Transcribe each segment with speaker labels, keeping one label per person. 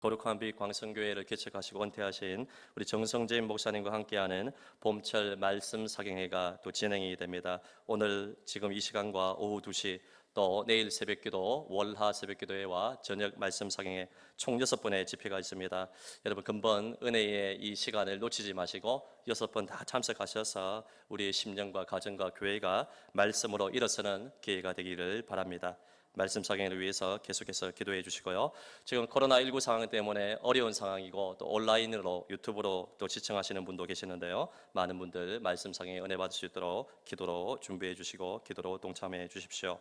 Speaker 1: 거룩한 빛 광성교회를 개척하시고 은퇴하신 우리 정성재인 목사님과 함께하는 봄철 말씀 사경회가 또 진행이 됩니다. 오늘 지금 이 시간과 오후 2시 또 내일 새벽기도 월하 새벽기도회와 저녁 말씀 사경회 총 6번의 집회가 있습니다. 여러분 근본 은혜의 이 시간을 놓치지 마시고 6번 다 참석하셔서 우리의 심령과 가정과 교회가 말씀으로 일어서는 기회가 되기를 바랍니다. 말씀 사경회를 위해서 계속해서 기도해 주시고요. 지금 코로나19 상황 때문에 어려운 상황이고 또 온라인으로 유튜브로 또 시청하시는 분도 계시는데요. 많은 분들 말씀 사경회 은혜 받을 수 있도록 기도로 준비해 주시고 기도로 동참해 주십시오.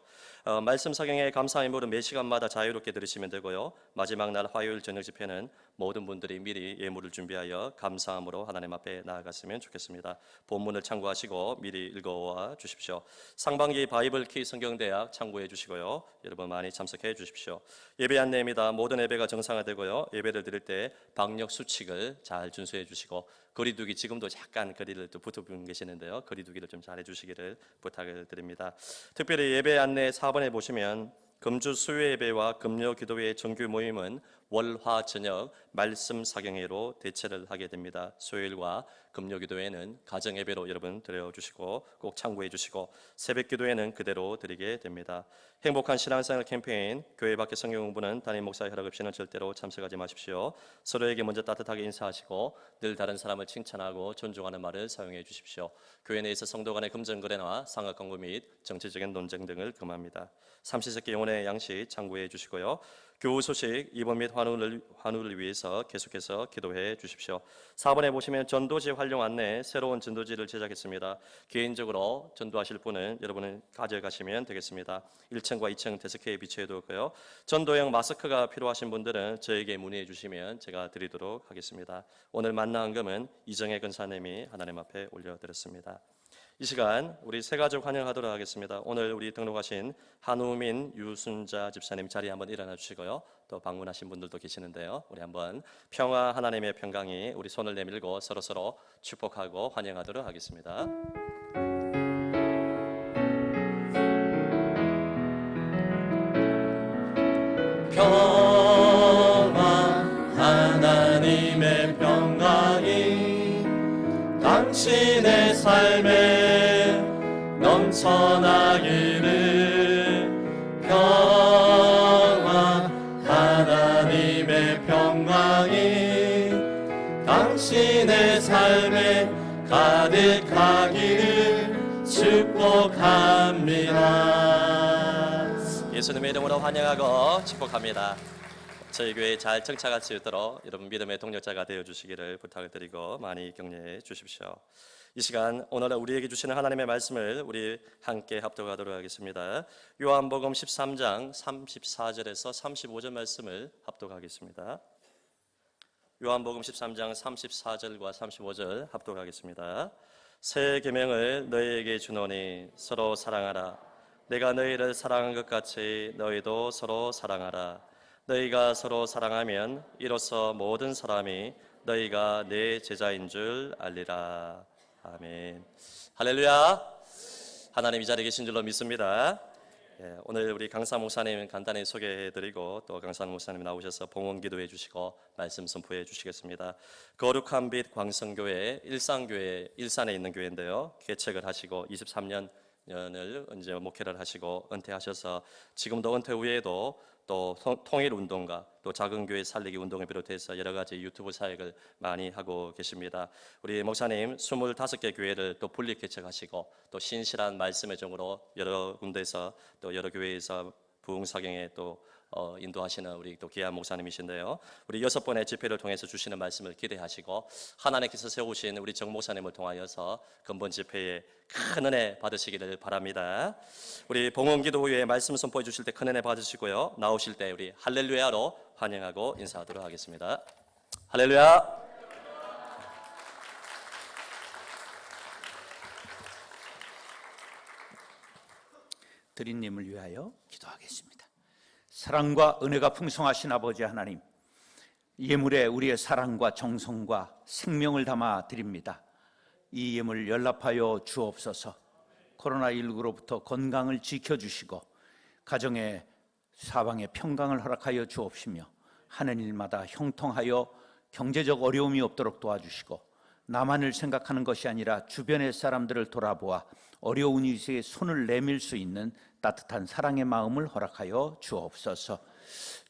Speaker 1: 말씀 사경회 감사 예물은 매 시간마다 자유롭게 들으시면 되고요. 마지막 날 화요일 저녁 집회는 모든 분들이 미리 예물을 준비하여 감사함으로 하나님 앞에 나아갔으면 좋겠습니다. 본문을 참고하시고 미리 읽어와 주십시오. 상반기 바이블 키 성경대학 참고해 주시고요. 여러분 많이 참석해 주십시오. 예배 안내입니다. 모든 예배가 정상화되고요. 예배를 드릴 때 방역 수칙을 잘 준수해 주시고 거리두기, 지금도 약간 거리를 또 붙어분 계시는데요. 거리두기를 좀 잘해 주시기를 부탁을 드립니다. 특별히 예배 안내 4번에 보시면 금주 수요 예배와 금요 기도회 정규 모임은 월화 저녁 말씀 사경회로 대체를 하게 됩니다. 수요일과 금요 기도회는 가정 예배로 여러분 드려주시고 꼭 참고해 주시고 새벽 기도회는 그대로 드리게 됩니다. 행복한 신앙생활 캠페인 교회 밖의 성경 공부는 담임 목사의 허락 없이는 절대로 참석하지 마십시오. 서로에게 먼저 따뜻하게 인사하시고 늘 다른 사람을 칭찬하고 존중하는 말을 사용해 주십시오. 교회 내에서 성도 간의 금전거래나 상하 광고 및 정치적인 논쟁 등을 금합니다. 삼시세끼 영혼의 양식 참고해 주시고요. 교우 소식 입원 및 환우를 위해서 계속해서 기도해 주십시오. 4번에 보시면 전도지 활용 안내 새로운 전도지를 제작했습니다. 개인적으로 전도하실 분은 여러분은 가져가시면 되겠습니다. 1층과 2층 데스크에 비치해 두고요. 전도용 마스크가 필요하신 분들은 저에게 문의해 주시면 제가 드리도록 하겠습니다. 오늘 만난 금은 이정혜 근사님이 하나님 앞에 올려드렸습니다. 이 시간 우리 세 가족 환영하도록 하겠습니다. 오늘 우리 등록하신 한우민 유순자 집사님 자리에 한번 일어나 주시고요. 또 방문하신 분들도 계시는데요. 우리 한번 평화 하나님의 평강이 우리 손을 내밀고 서로서로 축복하고 환영하도록 하겠습니다. 평화 하나님의 평강이 당신의 삶에 넘쳐나기를. 평화 하나님의 평강이 당신의 삶에 가득하기를 축복합니다. 예수님의 이름으로 환영하고 축복합니다. 저희 교회에 잘 정착할 수 있도록 여러분 믿음의 동력자가 되어주시기를 부탁을 드리고 많이 격려해 주십시오. 이 시간 오늘 우리에게 주시는 하나님의 말씀을 우리 함께 합독하도록 하겠습니다. 요한복음 13장 34절에서 35절 말씀을 합독하겠습니다. 요한복음 13장 34절과 35절 합독하겠습니다. 새 계명을 너희에게 주노니 서로 사랑하라. 내가 너희를 사랑한 것 같이 너희도 서로 사랑하라. 너희가 서로 사랑하면 이로써 모든 사람이 너희가 내 제자인 줄 알리라. 아멘. 할렐루야. 하나님 이 자리에 계신 줄로 믿습니다. 오늘 우리 강사 목사님 간단히 소개해드리고 또 강사 목사님 나오셔서 봉헌 기도해 주시고 말씀 선포해 주시겠습니다. 거룩한 빛 광성교회 일산교회 일산에 있는 교회인데요. 개척을 하시고 23년을 이제 목회를 하시고 은퇴하셔서 지금도 은퇴 후에도 또 통일운동가 또 작은 교회 살리기 운동을 비롯해서 여러 가지 유튜브 사역을 많이 하고 계십니다. 우리 목사님 25개 교회를 또 분리 개척하시고 또 신실한 말씀의 종으로 여러 군데에서 또 여러 교회에서 부흥사경에 또 인도하시는 우리 또 귀한 목사님이신데요. 우리 6번의 집회를 통해서 주시는 말씀을 기대하시고 하나님께서 세우신 우리 정 목사님을 통하여서 근본 집회에 큰 은혜 받으시기를 바랍니다. 우리 봉헌기도 후에 말씀 선포해 주실 때 큰 은혜 받으시고요. 나오실 때 우리 할렐루야로 환영하고 인사하도록 하겠습니다. 할렐루야.
Speaker 2: 드린님을 위하여 기도하겠습니다. 사랑과 은혜가 풍성하신 아버지 하나님, 예물에 우리의 사랑과 정성과 생명을 담아 드립니다. 이 예물 연락하여 주옵소서. 코로나19로부터 건강을 지켜주시고 가정의 사방에 평강을 허락하여 주옵시며 하는 일마다 형통하여 경제적 어려움이 없도록 도와주시고 나만을 생각하는 것이 아니라 주변의 사람들을 돌아보아 어려운 이웃에게 손을 내밀 수 있는 따뜻한 사랑의 마음을 허락하여 주옵소서.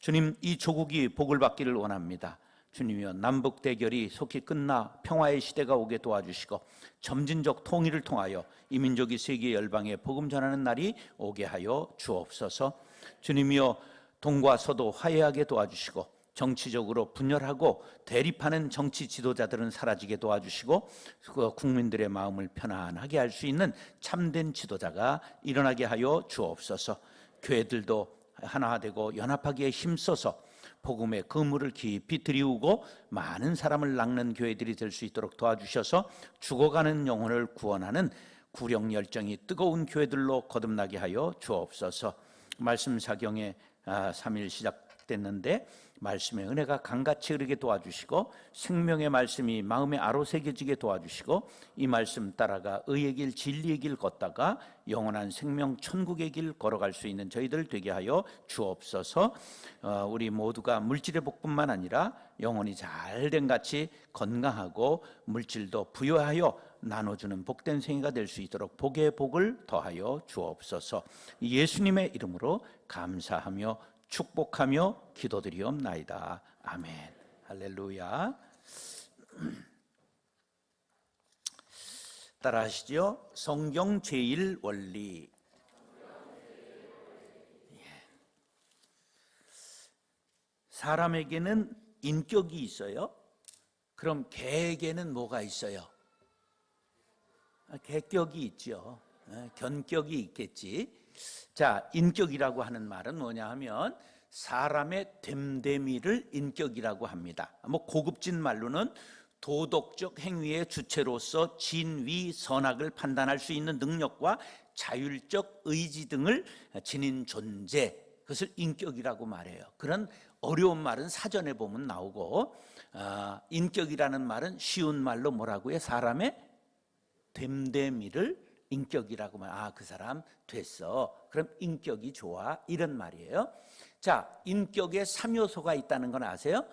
Speaker 2: 주님, 이 조국이 복을 받기를 원합니다. 주님이여, 남북 대결이 속히 끝나 평화의 시대가 오게 도와주시고 점진적 통일을 통하여 이 민족이 세계 열방에 복음 전하는 날이 오게 하여 주옵소서. 주님이여, 동과 서도 화해하게 도와주시고 정치적으로 분열하고 대립하는 정치 지도자들은 사라지게 도와주시고 국민들의 마음을 편안하게 할 수 있는 참된 지도자가 일어나게 하여 주옵소서. 교회들도 하나 되고 연합하기에 힘써서 복음의 그물을 깊이 들이우고 많은 사람을 낚는 교회들이 될 수 있도록 도와주셔서 죽어가는 영혼을 구원하는 구령 열정이 뜨거운 교회들로 거듭나게 하여 주옵소서. 말씀 사경에 3일 시작됐는데 말씀의 은혜가 강같이 흐르게 도와주시고 생명의 말씀이 마음에 아로새겨지게 도와주시고 이 말씀 따라가 의의 길 진리의 길 걷다가 영원한 생명 천국의 길 걸어갈 수 있는 저희들 되게 하여 주옵소서. 우리 모두가 물질의 복뿐만 아니라 영혼이 잘된 같이 건강하고 물질도 부여하여 나눠주는 복된 생애가 될 수 있도록 복의 복을 더하여 주옵소서. 예수님의 이름으로 감사하며 축복하며 기도드리옵나이다. 아멘. 할렐루야. 따라하시죠. 성경 제일 원리. 사람에게는 인격이 있어요. 그럼 개에게는 뭐가 있어요? 개격이 있죠. 견격이 있겠지. 자, 인격이라고 하는 말은 뭐냐 하면 사람의 됨됨이를 인격이라고 합니다. 뭐 고급진 말로는 도덕적 행위의 주체로서 진위 선악을 판단할 수 있는 능력과 자율적 의지 등을 지닌 존재, 그것을 인격이라고 말해요. 그런 어려운 말은 사전에 보면 나오고 인격이라는 말은 쉬운 말로 뭐라고 해요? 사람의 됨됨이를 인격이라고 말. 그 사람 됐어. 그럼 인격이 좋아. 이런 말이에요. 자, 인격에 3요소가 있다는 건 아세요?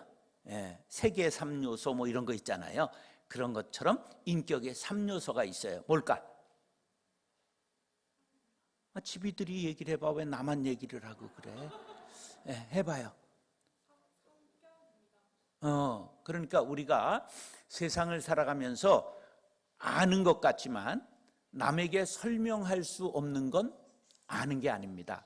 Speaker 2: 세계 3요소 뭐 이런 거 있잖아요. 그런 것처럼 인격에 3요소가 있어요. 뭘까? 집이들이 얘기를 해봐. 왜 나만 얘기를 하고 그래? 해봐요. 그러니까 우리가 세상을 살아가면서 아는 것 같지만 남에게 설명할 수 없는 건 아는 게 아닙니다.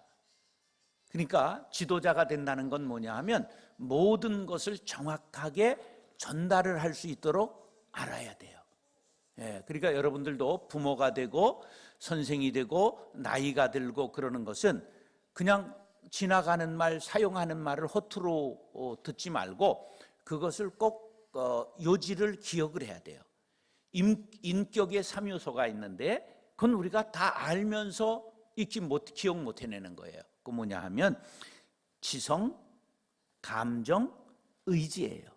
Speaker 2: 그러니까 지도자가 된다는 건 뭐냐 하면 모든 것을 정확하게 전달을 할 수 있도록 알아야 돼요. 그러니까 여러분들도 부모가 되고 선생이 되고 나이가 들고 그러는 것은 그냥 지나가는 말, 사용하는 말을 허투루 듣지 말고 그것을 꼭 요지를 기억을 해야 돼요. 인격의 3요소가 있는데 그건 우리가 다 알면서 기억 못 해내는 거예요. 그 뭐냐 하면 지성, 감정, 의지예요.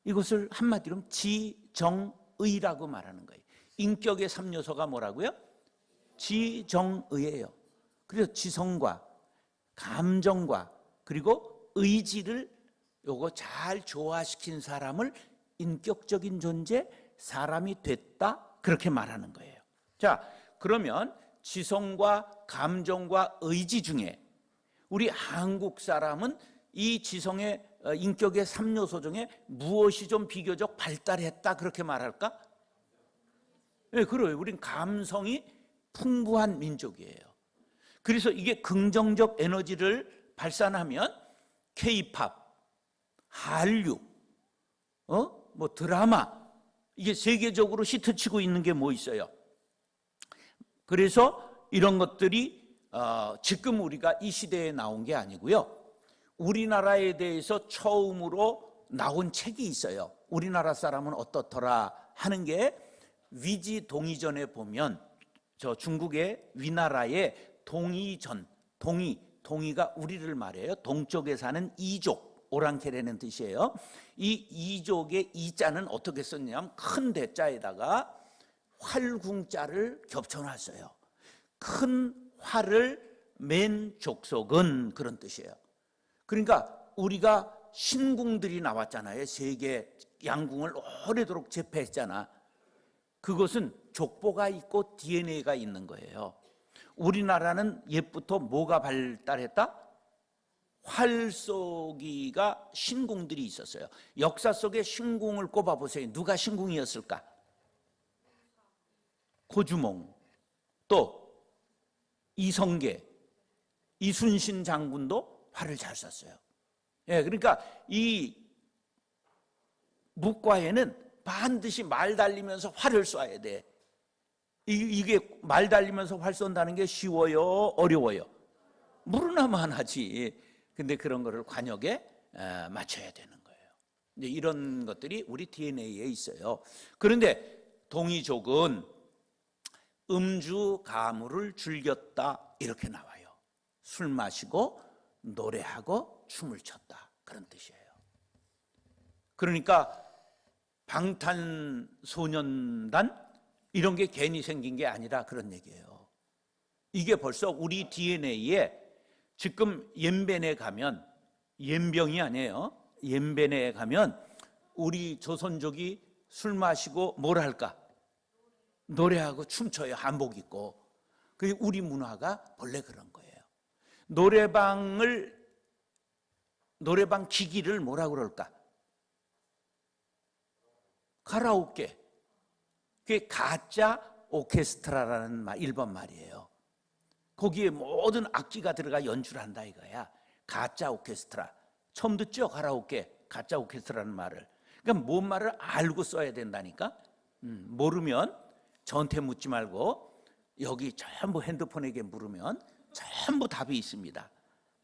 Speaker 2: 이것을 한마디로 지정의라고 말하는 거예요. 인격의 3요소가 뭐라고요? 지정의예요. 그래서 지성과 감정과 그리고 의지를 요거 잘 조화시킨 사람을 인격적인 존재, 사람이 됐다 그렇게 말하는 거예요. 자, 그러면 지성과 감정과 의지 중에 우리 한국 사람은 이 지성의 인격의 3요소 중에 무엇이 좀 비교적 발달했다 그렇게 말할까? 네, 그래요. 우린 감성이 풍부한 민족이에요. 그래서 이게 긍정적 에너지를 발산하면 K-팝, 한류, 뭐 드라마 이게 세계적으로 히트치고 있는 게 뭐 있어요? 그래서 이런 것들이 지금 우리가 이 시대에 나온 게 아니고요. 우리나라에 대해서 처음으로 나온 책이 있어요. 우리나라 사람은 어떻더라 하는 게 위지동이전에 보면 저 중국의 위나라의 동이전, 동이가 우리를 말해요. 동쪽에 사는 이족, 오랑캐라는 뜻이에요. 이 이족의 이자는 어떻게 썼냐면 큰 대자에다가 활궁자를 겹쳐놨어요. 큰 활을 맨 족속은 그런 뜻이에요. 그러니까 우리가 신궁들이 나왔잖아요. 세계 양궁을 오래도록 제패했잖아. 그것은 족보가 있고 DNA가 있는 거예요. 우리나라는 옛부터 뭐가 발달했다? 활 쏘기가 신궁들이 있었어요. 역사 속에 신궁을 꼽아보세요. 누가 신궁이었을까? 고주몽, 또 이성계, 이순신 장군도 활을 잘 쐈어요. 예, 그러니까 이 묵과에는 반드시 말 달리면서 활을 쏴야 돼. 이게 말 달리면서 활 쏜다는 게 쉬워요? 어려워요? 무르나만 하지. 근데 그런 거를 관역에 맞춰야 되는 거예요. 이제 이런 것들이 우리 DNA에 있어요. 그런데 동이족은 음주 가무를 즐겼다 이렇게 나와요. 술 마시고 노래하고 춤을 췄다 그런 뜻이에요. 그러니까 방탄소년단 이런 게 괜히 생긴 게 아니라 그런 얘기예요. 이게 벌써 우리 DNA에 지금 옌벤에 가면, 옌병이 아니에요. 옌벤에 가면 우리 조선족이 술 마시고 뭘 할까? 노래하고 춤춰요. 한복 입고. 그게 우리 문화가 본래 그런 거예요. 노래방 기기를 뭐라 그럴까? 카라오케. 그게 가짜 오케스트라라는 일본 말이에요. 거기에 모든 악기가 들어가 연주를 한다 이거야. 가짜 오케스트라. 처음 듣죠? 카라오케. 가짜 오케스트라는 말을. 그러니까 뭔 말을 알고 써야 된다니까. 모르면 저한테 묻지 말고 여기 전부 핸드폰에게 물으면 전부 답이 있습니다.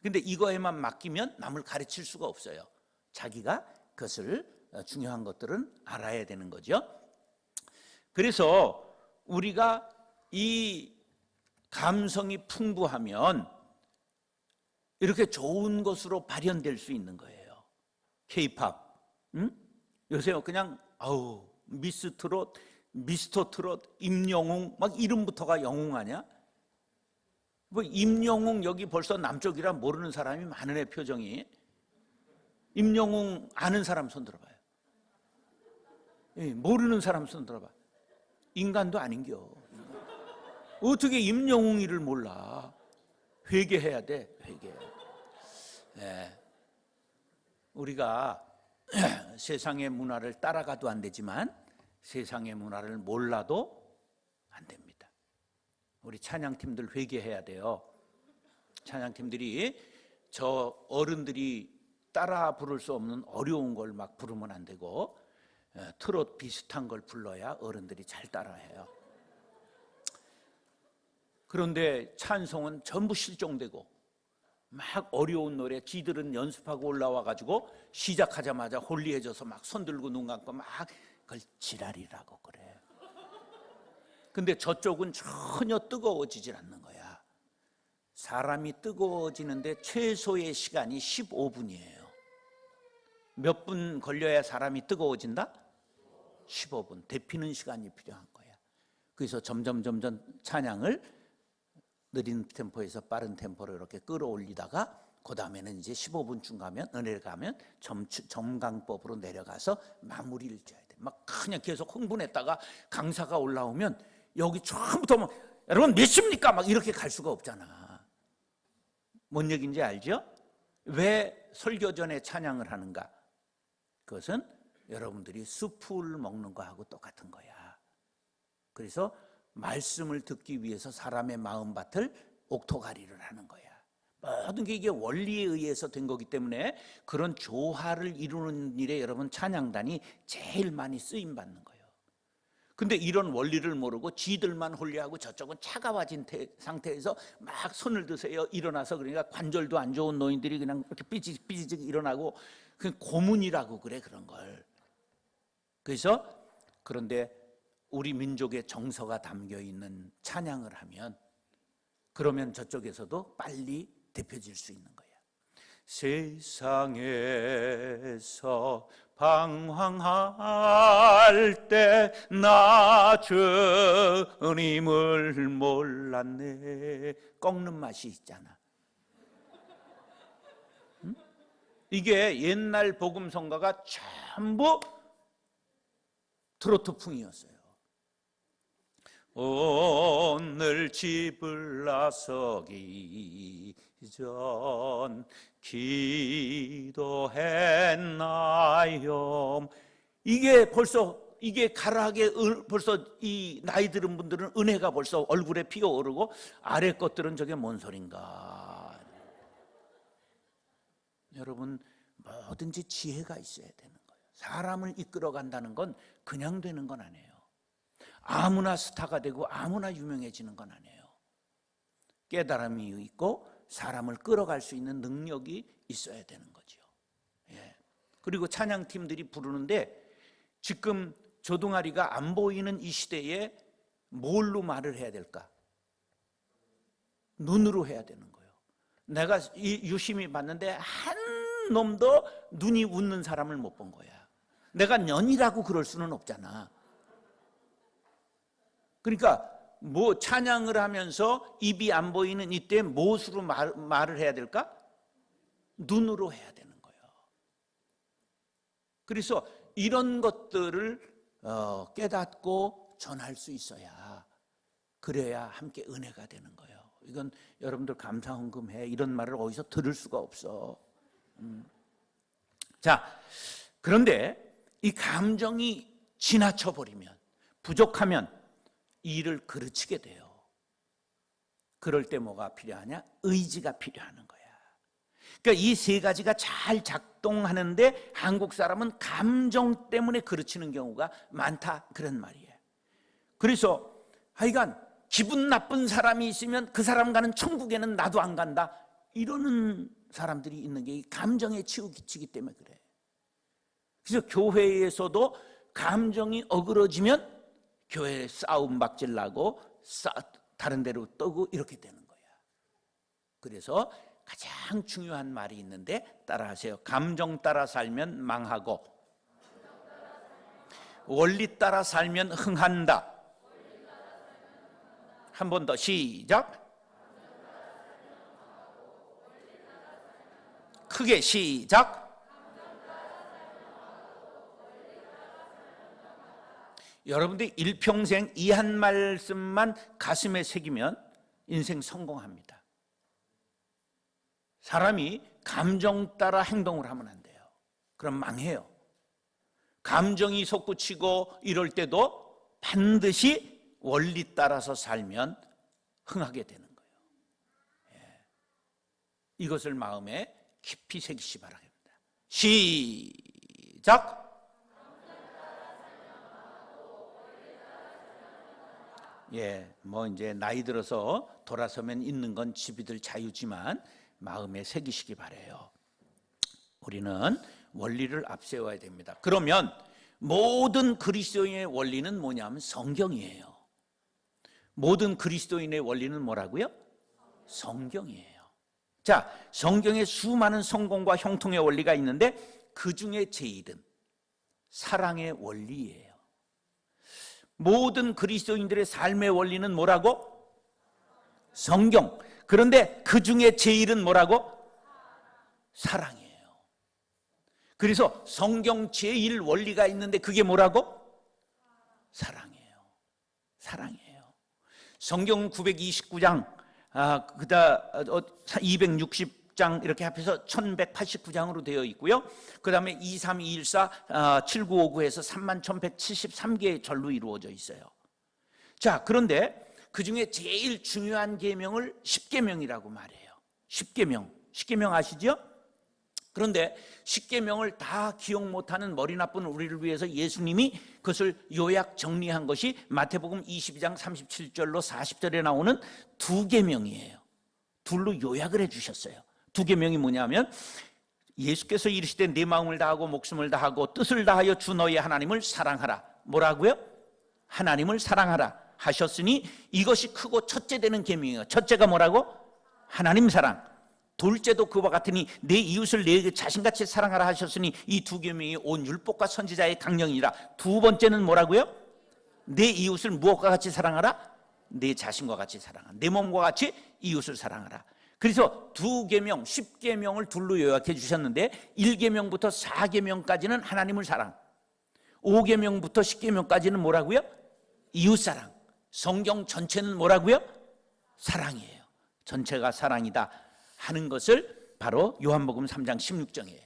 Speaker 2: 근데 이거에만 맡기면 남을 가르칠 수가 없어요. 자기가 그것을 중요한 것들은 알아야 되는 거죠. 그래서 우리가 이 감성이 풍부하면 이렇게 좋은 것으로 발현될 수 있는 거예요. K-팝, 요새 그냥 미스 트롯, 미스터 트롯, 임영웅 막 이름부터가 영웅 아니야? 뭐 임영웅 여기 벌써 남쪽이라 모르는 사람이 많은 애 표정이. 임영웅 아는 사람 손 들어봐요. 모르는 사람 손 들어봐. 인간도 아닌겨. 어떻게 임영웅이를 몰라? 회개해야 돼. 회개. 네. 우리가 세상의 문화를 따라가도 안 되지만 세상의 문화를 몰라도 안 됩니다. 우리 찬양팀들 회개해야 돼요. 찬양팀들이 저 어른들이 따라 부를 수 없는 어려운 걸 막 부르면 안 되고 트롯 비슷한 걸 불러야 어른들이 잘 따라해요. 그런데 찬송은 전부 실종되고 막 어려운 노래 지들은 연습하고 올라와 가지고 시작하자마자 홀리해져서 막 손 들고 눈 감고 막 그걸 지랄이라고 그래. 근데 저쪽은 전혀 뜨거워지질 않는 거야. 사람이 뜨거워지는데 최소의 시간이 15분이에요. 몇 분 걸려야 사람이 뜨거워진다? 15분. 데피는 시간이 필요한 거야. 그래서 점점 찬양을 느린 템포에서 빠른 템포로 이렇게 끌어올리다가 그 다음에는 이제 15분쯤 가면 은혜를 가면 점강법으로 내려가서 마무리를 줘야 돼. 막 그냥 계속 흥분했다가 강사가 올라오면 여기 처음부터 막 여러분 몇 시입니까? 막 이렇게 갈 수가 없잖아. 뭔 얘기인지 알죠? 왜 설교 전에 찬양을 하는가? 그것은 여러분들이 숲을 먹는 거하고 똑같은 거야. 그래서 말씀을 듣기 위해서 사람의 마음밭을 옥토가리를 하는 거야. 모든 게 이게 원리에 의해서 된 거기 때문에 그런 조화를 이루는 일에 여러분 찬양단이 제일 많이 쓰임 받는 거예요. 근데 이런 원리를 모르고 지들만 홀리하고 저쪽은 차가워진 상태에서 막 손을 드세요. 일어나서 그러니까 관절도 안 좋은 노인들이 그냥 이렇게 삐지직 일어나고 그 고문이라고 그래 그런 걸. 그래서 그런데 우리 민족의 정서가 담겨 있는 찬양을 하면 그러면 저쪽에서도 빨리 대표질 수 있는 거야. 세상에서 방황할 때 나 주님을 몰랐네. 꺾는 맛이 있잖아. 응? 이게 옛날 복음성가가 전부 트로트풍이었어요. 오늘 집을 나서기 전 기도했나요? 이게 벌써 이게 가락에 벌써 이 나이 들은 분들은 은혜가 벌써 얼굴에 피어오르고 아래 것들은 저게 뭔 소린가? 여러분, 뭐든지 지혜가 있어야 되는 거예요. 사람을 이끌어 간다는 건 그냥 되는 건 아니에요. 아무나 스타가 되고 아무나 유명해지는 건 아니에요. 깨달음이 있고 사람을 끌어갈 수 있는 능력이 있어야 되는 거죠. 예. 그리고 찬양팀들이 부르는데 지금 조동아리가 안 보이는 이 시대에 뭘로 말을 해야 될까? 눈으로 해야 되는 거예요. 내가 유심히 봤는데 한 놈도 눈이 웃는 사람을 못 본 거야. 내가 년이라고 그럴 수는 없잖아. 그러니까 뭐 찬양을 하면서 입이 안 보이는 이때 무엇으로 말을 해야 될까? 눈으로 해야 되는 거예요. 그래서 이런 것들을 깨닫고 전할 수 있어야, 그래야 함께 은혜가 되는 거예요. 이건 여러분들 감사헌금해 이런 말을 어디서 들을 수가 없어. 자, 그런데 이 감정이 지나쳐 버리면, 부족하면 이 일을 그르치게 돼요. 그럴 때 뭐가 필요하냐? 의지가 필요한 거야. 그러니까 이 세 가지가 잘 작동하는데 한국 사람은 감정 때문에 그르치는 경우가 많다, 그런 말이에요. 그래서 하여간 기분 나쁜 사람이 있으면 그 사람 가는 천국에는 나도 안 간다, 이러는 사람들이 있는 게 이 감정에 치우치기 때문에 그래. 그래서 교회에서도 감정이 어그러지면 교회에 싸움 박질 나고 다른 데로 떠고 이렇게 되는 거야. 그래서 가장 중요한 말이 있는데 따라하세요. 감정 따라 살면 망하고 원리 따라 살면 흥한다. 한 번 더 시작. 크게 시작. 여러분들이 일평생 이 한 말씀만 가슴에 새기면 인생 성공합니다. 사람이 감정 따라 행동을 하면 안 돼요. 그럼 망해요. 감정이 솟구치고 이럴 때도 반드시 원리 따라서 살면 흥하게 되는 거예요. 예. 이것을 마음에 깊이 새기시 바랍니다. 시작. 예, 뭐 이제 나이 들어서 돌아서면 있는 건 집이들 자유지만 마음에 새기시기 바래요. 우리는 원리를 앞세워야 됩니다. 그러면 모든 그리스도인의 원리는 뭐냐면 성경이에요. 모든 그리스도인의 원리는 뭐라고요? 성경이에요. 자, 성경에 수많은 성공과 형통의 원리가 있는데 그 중에 제일은 사랑의 원리예요. 모든 그리스도인들의 삶의 원리는 뭐라고? 성경. 그런데 그 중에 제일은 뭐라고? 사랑이에요. 그래서 성경 제일 원리가 있는데 그게 뭐라고? 사랑이에요. 사랑이에요. 성경 929장, 그다 260장 이렇게 합해서 1189장으로 되어 있고요. 그 다음에 23214, 7959에서 31,173개의 절로 이루어져 있어요. 자, 그런데 그 중에 제일 중요한 계명을 10계명이라고 말해요. 10계명. 10계명 아시죠? 그런데 10계명을 다 기억 못하는 머리 나쁜 우리를 위해서 예수님이 그것을 요약 정리한 것이 마태복음 22장 37절로 40절에 나오는 2계명이에요. 둘로 요약을 해주셨어요. 2계명이 뭐냐면 예수께서 이르시되 내 마음을 다하고 목숨을 다하고 뜻을 다하여 주 너의 하나님을 사랑하라. 뭐라고요? 하나님을 사랑하라 하셨으니 이것이 크고 첫째 되는 계명이에요. 첫째가 뭐라고? 하나님 사랑. 둘째도 그와 같으니 내 이웃을 내 자신같이 사랑하라 하셨으니 이 2계명이 온 율법과 선지자의 강령이라. 두 번째는 뭐라고요? 내 이웃을 무엇과 같이 사랑하라? 내 자신과 같이 사랑하라. 내 몸과 같이 이웃을 사랑하라. 그래서 2계명, 10계명을 둘로 요약해 주셨는데 1계명부터 4계명까지는 하나님을 사랑, 5계명부터 10계명까지는 뭐라고요? 이웃사랑. 성경 전체는 뭐라고요? 사랑이에요. 전체가 사랑이다 하는 것을 바로 요한복음 3장 16절에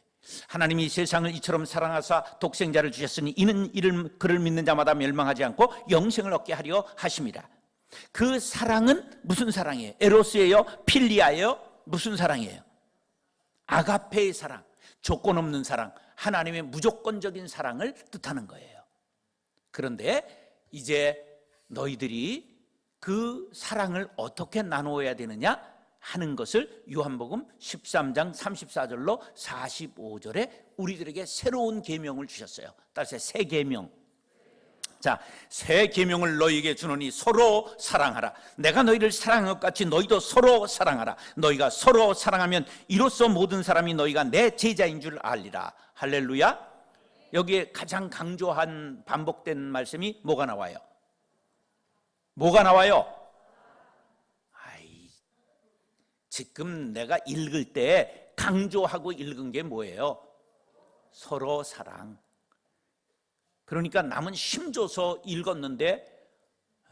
Speaker 2: 하나님이 세상을 이처럼 사랑하사 독생자를 주셨으니 이는 그를 믿는 자마다 멸망하지 않고 영생을 얻게 하려 하심이라. 그 사랑은 무슨 사랑이에요? 에로스예요? 필리아예요? 무슨 사랑이에요? 아가페의 사랑, 조건 없는 사랑, 하나님의 무조건적인 사랑을 뜻하는 거예요. 그런데 이제 너희들이 그 사랑을 어떻게 나누어야 되느냐 하는 것을 요한복음 13장 34절로 45절에 우리들에게 새로운 계명을 주셨어요. 따라서 새 계명. 자, 새 계명을 너희에게 주노니 서로 사랑하라. 내가 너희를 사랑한 것 같이 너희도 서로 사랑하라. 너희가 서로 사랑하면 이로써 모든 사람이 너희가 내 제자인 줄 알리라. 할렐루야. 여기에 가장 강조한 반복된 말씀이 뭐가 나와요? 뭐가 나와요? 지금 내가 읽을 때 강조하고 읽은 게 뭐예요? 서로 사랑. 그러니까 남은 힘줘서 읽었는데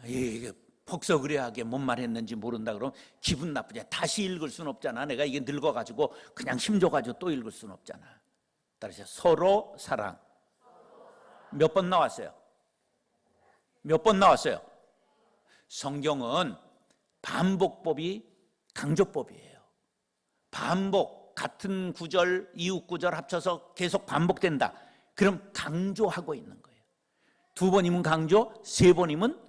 Speaker 2: 이게 폭석의뢰하게 뭔 말했는지 모른다 그러면 기분 나쁘지. 다시 읽을 수는 없잖아. 내가 이게 늙어가지고 그냥 힘줘가지고 또 읽을 수는 없잖아. 따라서 서로 사랑. 몇 번 나왔어요? 몇 번 나왔어요? 성경은 반복법이 강조법이에요. 반복, 같은 구절, 이웃 구절 합쳐서 계속 반복된다. 그럼 강조하고 있는 거예요. 2번이면 강조, 3번이면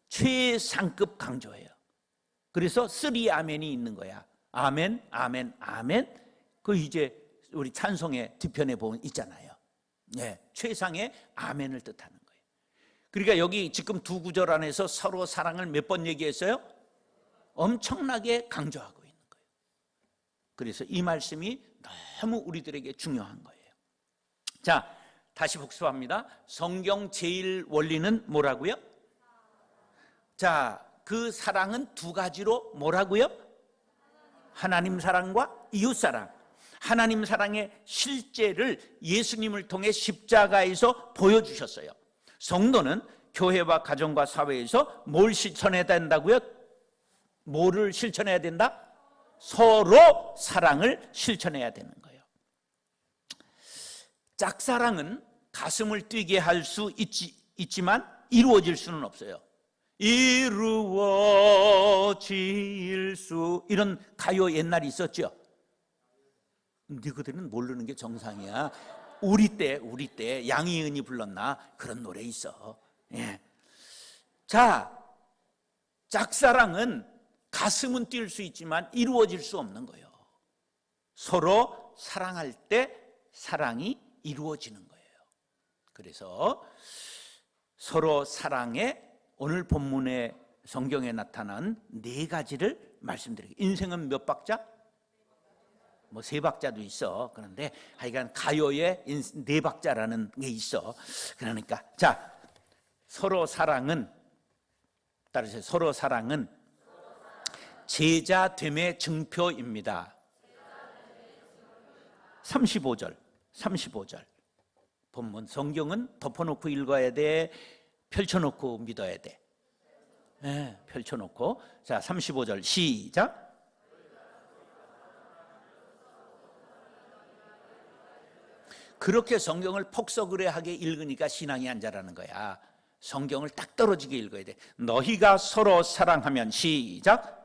Speaker 2: 최상급 강조예요. 그래서 3 아멘이 있는 거야. 아멘, 아멘, 아멘. 그 이제 우리 찬송의 뒤편에 보면 있잖아요. 네, 최상의 아멘을 뜻하는 거예요. 그러니까 여기 지금 2 구절 안에서 서로 사랑을 몇 번 얘기했어요? 엄청나게 강조하고 있는 거예요. 그래서 이 말씀이 너무 우리들에게 중요한 거예요. 자, 다시 복습합니다. 성경 제일 원리는 뭐라고요? 자, 그 사랑은 2가지로 뭐라고요? 하나님 사랑과 이웃 사랑. 하나님 사랑의 실제를 예수님을 통해 십자가에서 보여주셨어요. 성도는 교회와 가정과 사회에서 뭘 실천해야 된다고요? 뭐를 실천해야 된다? 서로 사랑을 실천해야 되는 거예요. 짝사랑은 가슴을 뛰게 할 수 있지만 이루어질 수는 없어요. 이루어질 수, 이런 가요 옛날에 있었죠. 너희들은 모르는 게 정상이야. 우리 때 양희은이 불렀나 그런 노래 있어. 예. 자, 짝사랑은 가슴은 뛸 수 있지만 이루어질 수 없는 거예요. 서로 사랑할 때 사랑이 이루어지는 거예요. 그래서 서로 사랑의 오늘 본문의 성경에 나타난 4가지를 말씀드릴게요. 인생은 몇 박자? 뭐 3박자도 있어. 그런데 하여간 가요에 4박자라는 게 있어. 그러니까 자, 서로 사랑은, 따라서 서로 사랑은 제자됨의 증표입니다. 35절 본문 성경은 덮어놓고 읽어야 돼? 펼쳐놓고 믿어야 돼? 네, 펼쳐놓고. 자, 35절 시작. 그렇게 성경을 폭석의뢰하게 읽으니까 신앙이 안 자라는 거야. 성경을 딱 떨어지게 읽어야 돼. 너희가 서로 사랑하면 시작.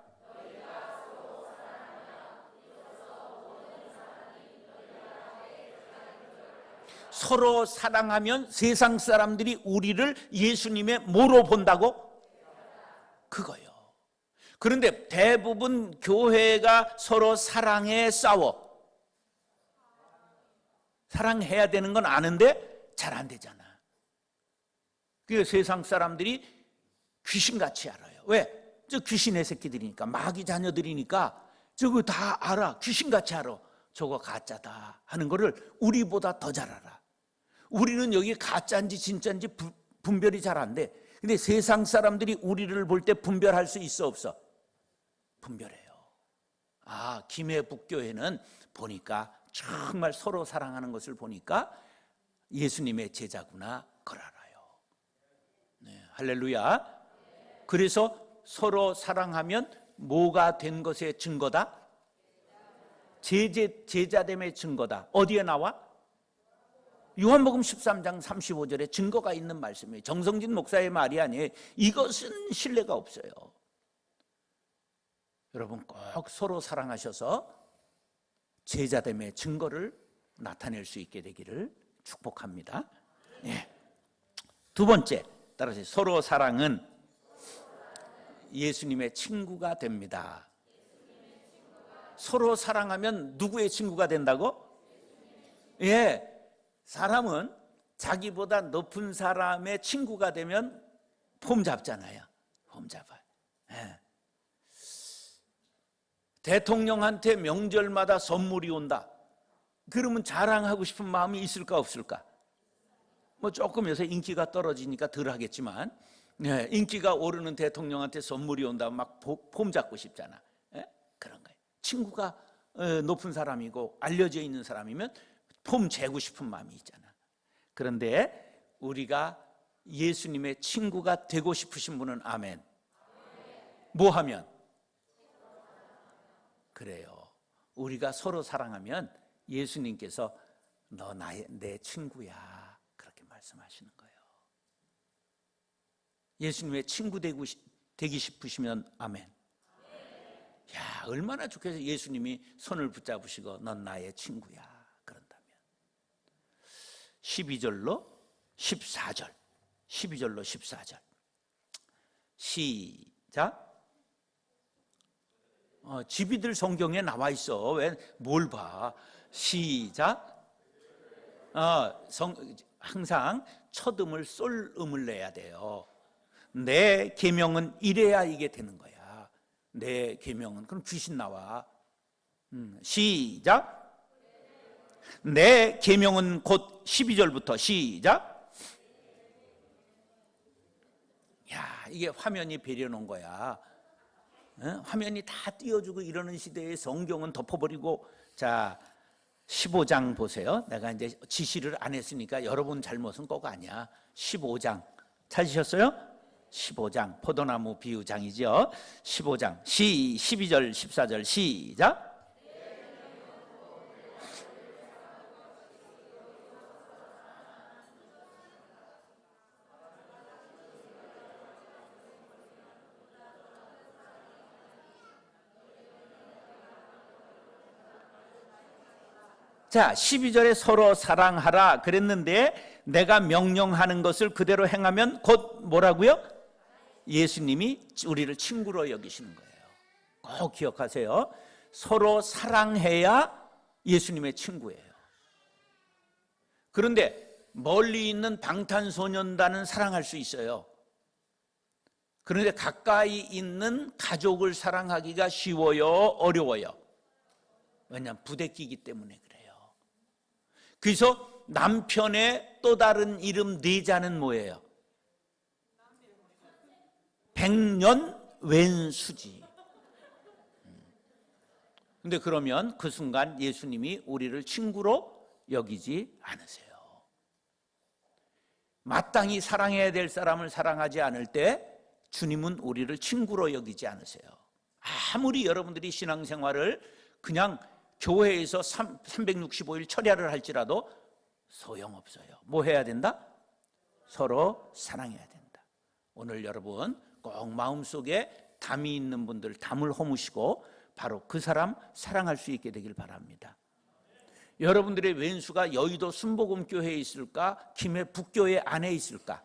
Speaker 2: 서로 사랑하면 세상 사람들이 우리를 예수님의 뭐로 본다고? 그거요. 그런데 대부분 교회가 서로 사랑해 싸워. 사랑해야 되는 건 아는데 잘 안 되잖아. 그 세상 사람들이 귀신같이 알아요. 왜? 저 귀신의 새끼들이니까, 마귀 자녀들이니까 저거 다 알아. 귀신같이 알아. 저거 가짜다 하는 거를 우리보다 더 잘 알아. 우리는 여기 가짜인지 진짜인지 분별이 잘 안 돼. 근데 세상 사람들이 우리를 볼 때 분별할 수 있어 없어? 분별해요. 김해북교회는 보니까 정말 서로 사랑하는 것을 보니까 예수님의 제자구나, 그걸 알아요. 네, 할렐루야. 그래서 서로 사랑하면 뭐가 된 것의 증거다? 제자됨의 증거다. 어디에 나와? 요한복음 13장 35절에 증거가 있는 말씀이에요. 정성진 목사의 말이 아니에요. 이것은 신뢰가 없어요. 여러분 꼭 서로 사랑하셔서 제자됨의 증거를 나타낼 수 있게 되기를 축복합니다. 예. 두 번째, 따라서 서로 사랑은 예수님의 친구가 됩니다. 서로 사랑하면 누구의 친구가 된다고? 예, 사람은 자기보다 높은 사람의 친구가 되면 폼 잡잖아요. 폼 잡아요. 예. 대통령한테 명절마다 선물이 온다. 그러면 자랑하고 싶은 마음이 있을까 없을까? 뭐 조금 요새 인기가 떨어지니까 덜 하겠지만, 예, 인기가 오르는 대통령한테 선물이 온다 막 폼 잡고 싶잖아. 예? 그런 거예요. 친구가 높은 사람이고 알려져 있는 사람이면 폼 재고 싶은 마음이 있잖아. 그런데 우리가 예수님의 친구가 되고 싶으신 분은 아멘. 뭐 하면? 그래요. 우리가 서로 사랑하면 예수님께서 너 내 친구야, 그렇게 말씀하시는 거예요. 예수님의 친구 되기 싶으시면 아멘. 야, 얼마나 좋겠어요. 예수님이 손을 붙잡으시고 넌 나의 친구야 그런다면. 12절로 14절 12절로 14절 시작. 집이들 성경에 나와 있어. 왜 뭘 봐? 시작. 항상 첫 음을 쏠 음을 내야 돼요. 내 계명은 이래야 이게 되는 거야. 내 계명은. 그럼 귀신 나와. 시작. 내 계명은 곧 12절부터 시작. 야, 이게 화면이 배려놓은 거야. 화면이 다 띄워주고 이러는 시대에 성경은 덮어버리고. 자, 15장 보세요. 내가 이제 지시를 안 했으니까 여러분 잘못은 꼭 아니야. 15장 찾으셨어요? 15장 포도나무 비유장이죠. 15장 12절 14절 시작. 자, 12절에 서로 사랑하라 그랬는데 내가 명령하는 것을 그대로 행하면 곧 뭐라고요? 예수님이 우리를 친구로 여기시는 거예요. 꼭 기억하세요. 서로 사랑해야 예수님의 친구예요. 그런데 멀리 있는 방탄소년단은 사랑할 수 있어요. 그런데 가까이 있는 가족을 사랑하기가 쉬워요, 어려워요? 왜냐하면 부대끼기 때문에 그래요. 그래서 남편의 또 다른 이름 내자는 뭐예요? 백년왼수지. 근데 그러면 그 순간 예수님이 우리를 친구로 여기지 않으세요. 마땅히 사랑해야 될 사람을 사랑하지 않을 때 주님은 우리를 친구로 여기지 않으세요. 아무리 여러분들이 신앙생활을 그냥 교회에서 365일 철야를 할지라도 소용없어요. 뭐 해야 된다? 서로 사랑해야 된다. 오늘 여러분 꼭 마음속에 담이 있는 분들 담을 허무시고 바로 그 사람 사랑할 수 있게 되길 바랍니다. 여러분들의 왼수가 여의도 순복음교회에 있을까? 김해 북교회 안에 있을까?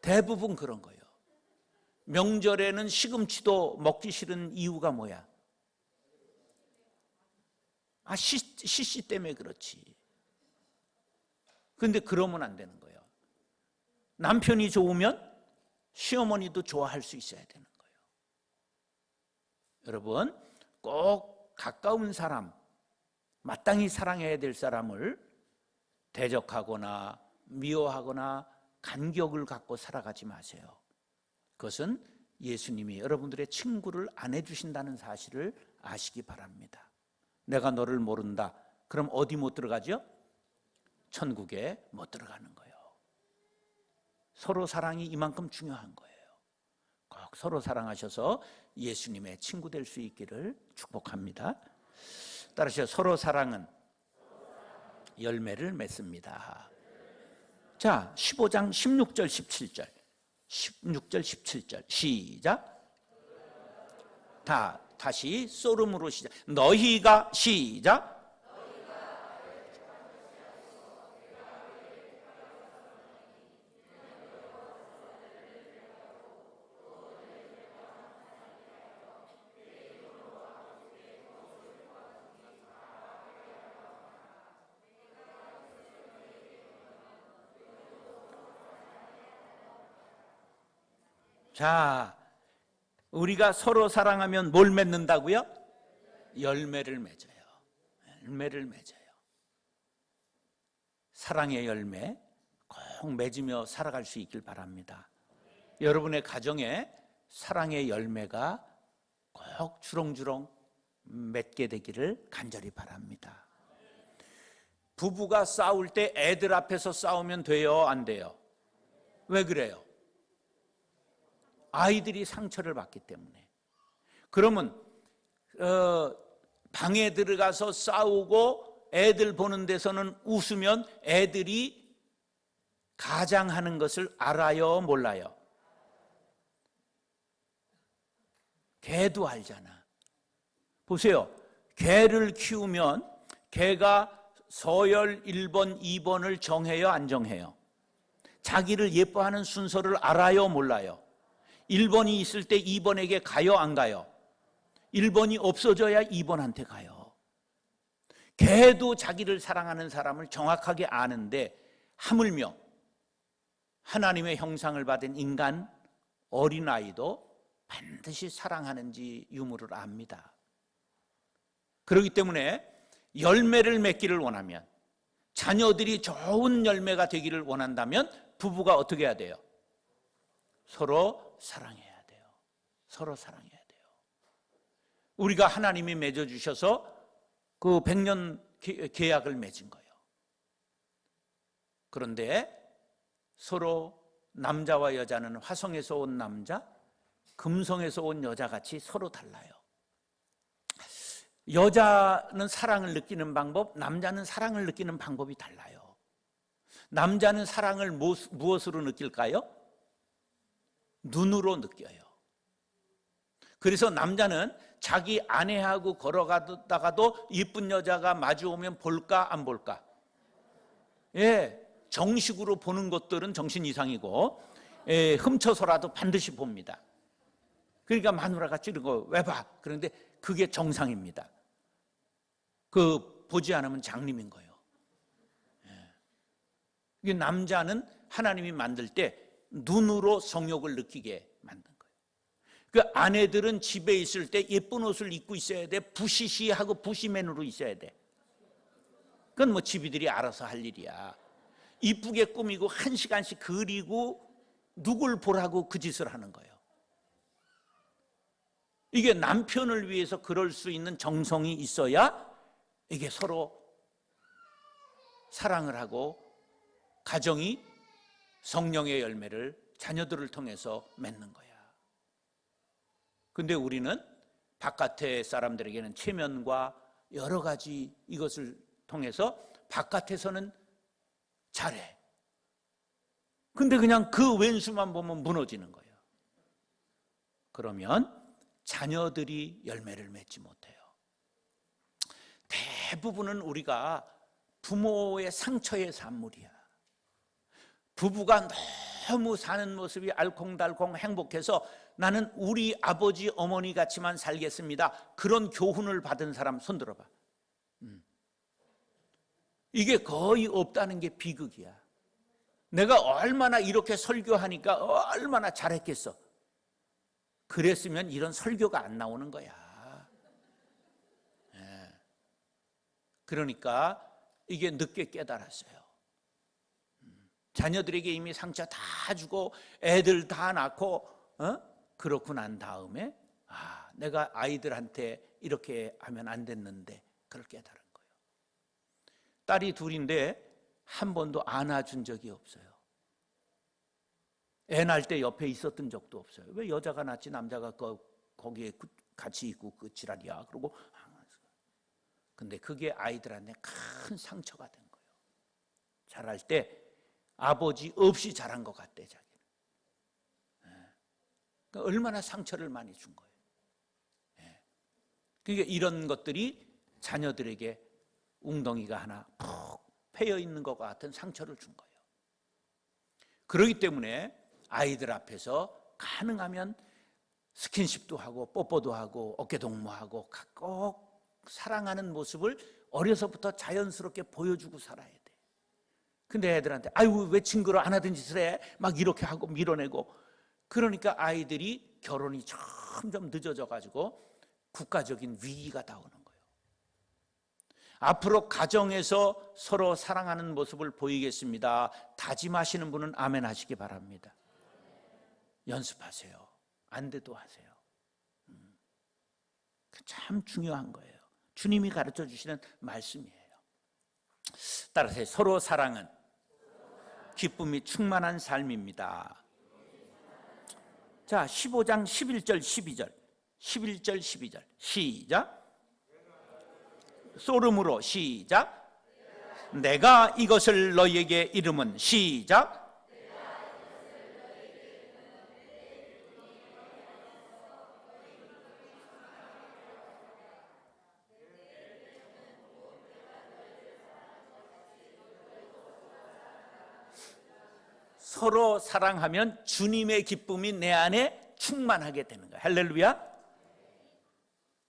Speaker 2: 대부분 그런 거예요. 명절에는 시금치도 먹기 싫은 이유가 뭐야? 시씨 때문에 그렇지. 그런데 그러면 안 되는 거예요. 남편이 좋으면 시어머니도 좋아할 수 있어야 되는 거예요. 여러분 꼭 가까운 사람, 마땅히 사랑해야 될 사람을 대적하거나 미워하거나 간격을 갖고 살아가지 마세요. 그것은 예수님이 여러분들의 친구를 안 해주신다는 사실을 아시기 바랍니다. 내가 너를 모른다. 그럼 어디 못 들어가죠? 천국에 못 들어가는 거예요. 서로 사랑이 이만큼 중요한 거예요. 꼭 서로 사랑하셔서 예수님의 친구 될 수 있기를 축복합니다. 따라서 서로 사랑은 열매를 맺습니다. 자, 15장 16절 17절 16절 17절 시작. 다시 소름으로 시작. 너희가 시작. 자, 우리가 서로 사랑하면 뭘 맺는다고요? 열매를 맺어요. 열매를 맺어요. 사랑의 열매 꼭 맺으며 살아갈 수 있길 바랍니다. 여러분의 가정에 사랑의 열매가 꼭 주렁주렁 맺게 되기를 간절히 바랍니다. 부부가 싸울 때 애들 앞에서 싸우면 돼요? 안 돼요? 왜 그래요? 아이들이 상처를 받기 때문에. 그러면 방에 들어가서 싸우고 애들 보는 데서는 웃으면 애들이 가장하는 것을 알아요? 몰라요? 개도 알잖아. 보세요. 개를 키우면 개가 서열 1번, 2번을 정해요? 안 정해요? 자기를 예뻐하는 순서를 알아요? 몰라요? 1번이 있을 때 2번에게 가요? 안 가요? 1번이 없어져야 2번한테 가요. 개도 자기를 사랑하는 사람을 정확하게 아는데 하물며 하나님의 형상을 받은 인간 어린아이도 반드시 사랑하는지 유무를 압니다. 그렇기 때문에 열매를 맺기를 원하면, 자녀들이 좋은 열매가 되기를 원한다면 부부가 어떻게 해야 돼요? 서로 사랑해야 돼요. 서로 사랑해야 돼요. 우리가 하나님이 맺어주셔서 그 100년 계약을 맺은 거예요. 그런데 서로 남자와 여자는 화성에서 온 남자, 금성에서 온 여자같이 서로 달라요. 여자는 사랑을 느끼는 방법, 남자는 사랑을 느끼는 방법이 달라요. 남자는 사랑을 무엇으로 느낄까요? 눈으로 느껴요. 그래서 남자는 자기 아내하고 걸어가다가도 예쁜 여자가 마주오면 볼까 안 볼까? 예, 정식으로 보는 것들은 정신 이상이고, 예, 훔쳐서라도 반드시 봅니다. 그러니까 마누라가 찌르고 왜 봐? 그런데 그게 정상입니다. 그 보지 않으면 장님인 거예요. 예. 남자는 하나님이 만들 때 눈으로 성욕을 느끼게 만든 거예요. 그 아내들은 집에 있을 때 예쁜 옷을 입고 있어야 돼. 부시시하고 부시맨으로 있어야 돼. 그건 뭐 집이들이 알아서 할 일이야. 이쁘게 꾸미고 1시간씩 그리고 누굴 보라고 그 짓을 하는 거예요. 이게 남편을 위해서 그럴 수 있는 정성이 있어야 이게 서로 사랑을 하고 가정이 성령의 열매를 자녀들을 통해서 맺는 거야. 근데 우리는 바깥의 사람들에게는 체면과 여러 가지 이것을 통해서 바깥에서는 잘해. 근데 그냥 그 왼수만 보면 무너지는 거예요. 그러면 자녀들이 열매를 맺지 못해요. 대부분은 우리가 부모의 상처의 산물이야. 부부가 너무 사는 모습이 알콩달콩 행복해서 나는 우리 아버지 어머니 같이만 살겠습니다. 그런 교훈을 받은 사람 손 들어봐. 이게 거의 없다는 게 비극이야. 내가 얼마나 이렇게 설교하니까 얼마나 잘했겠어. 그랬으면 이런 설교가 안 나오는 거야. 그러니까 이게 늦게 깨달았어요. 자녀들에게 이미 상처 다 주고 애들 다 낳고 그렇고 난 다음에 내가 아이들한테 이렇게 하면 안 됐는데 그걸 깨달은 거예요. 딸이 둘인데 한 번도 안아준 적이 없어요. 애 낳을 때 옆에 있었던 적도 없어요. 왜 여자가 낳지 남자가 거기에 같이 있고 그 지랄이야. 그러고 근데 그게 아이들한테 큰 상처가 된 거예요. 자랄 때 아버지 없이 자란 것 같대 자기는. 그러니까 얼마나 상처를 많이 준 거예요. 그러니까 이런 것들이 자녀들에게 웅덩이가 하나 푹 패여 있는 것 같은 상처를 준 거예요. 그렇기 때문에 아이들 앞에서 가능하면 스킨십도 하고 뽀뽀도 하고 어깨동무하고 꼭 사랑하는 모습을 어려서부터 자연스럽게 보여주고 살아야 돼. 근데 애들한테 아유 왜 친구를 안 하던 짓을 해? 막 이렇게 하고 밀어내고 그러니까 아이들이 결혼이 점점 늦어져 가지고 국가적인 위기가 다오는 거예요. 앞으로 가정에서 서로 사랑하는 모습을 보이겠습니다. 다짐하시는 분은 아멘 하시기 바랍니다. 연습하세요. 안 돼도 하세요. 참 중요한 거예요. 주님이 가르쳐 주시는 말씀이에요. 따라서 서로 사랑은 기쁨이 충만한 삶입니다. 자, 15장 11절 12절 11절 12절 시작. 소름으로 시작. 내가 이것을 너희에게 이름은 시작. 서로 사랑하면 주님의 기쁨이 내 안에 충만하게 되는 거예요. 할렐루야.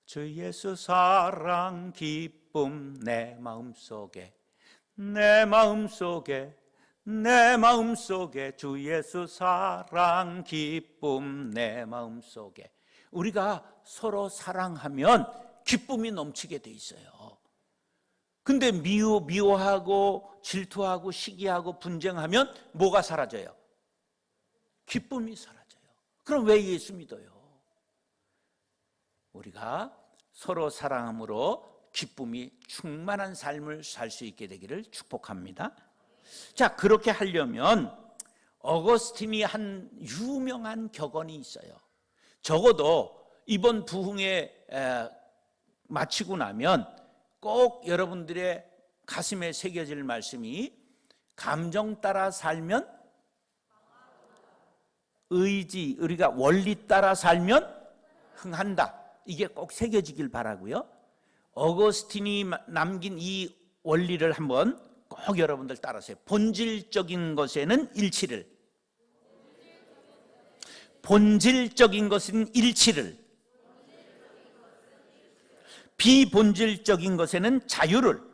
Speaker 2: 주 예수 사랑 기쁨 내 마음속에 내 마음속에 내 마음속에 주 예수 사랑 기쁨 내 마음속에. 우리가 서로 사랑하면 기쁨이 넘치게 돼 있어요. 근데 미워하고 질투하고 시기하고 분쟁하면 뭐가 사라져요? 기쁨이 사라져요. 그럼 왜 예수 믿어요? 우리가 서로 사랑함으로 기쁨이 충만한 삶을 살 수 있게 되기를 축복합니다. 자, 그렇게 하려면 어거스틴이 한 유명한 격언이 있어요. 적어도 이번 부흥회 마치고 나면 꼭 여러분들의 가슴에 새겨질 말씀이 감정 따라 살면 의지, 우리가 원리 따라 살면 흥한다. 이게 꼭 새겨지길 바라고요. 어거스틴이 남긴 이 원리를 한번 꼭 여러분들 따라하세요. 본질적인 것에는 일치를, 본질적인 것은 일치를, 비본질적인 것에는 자유를,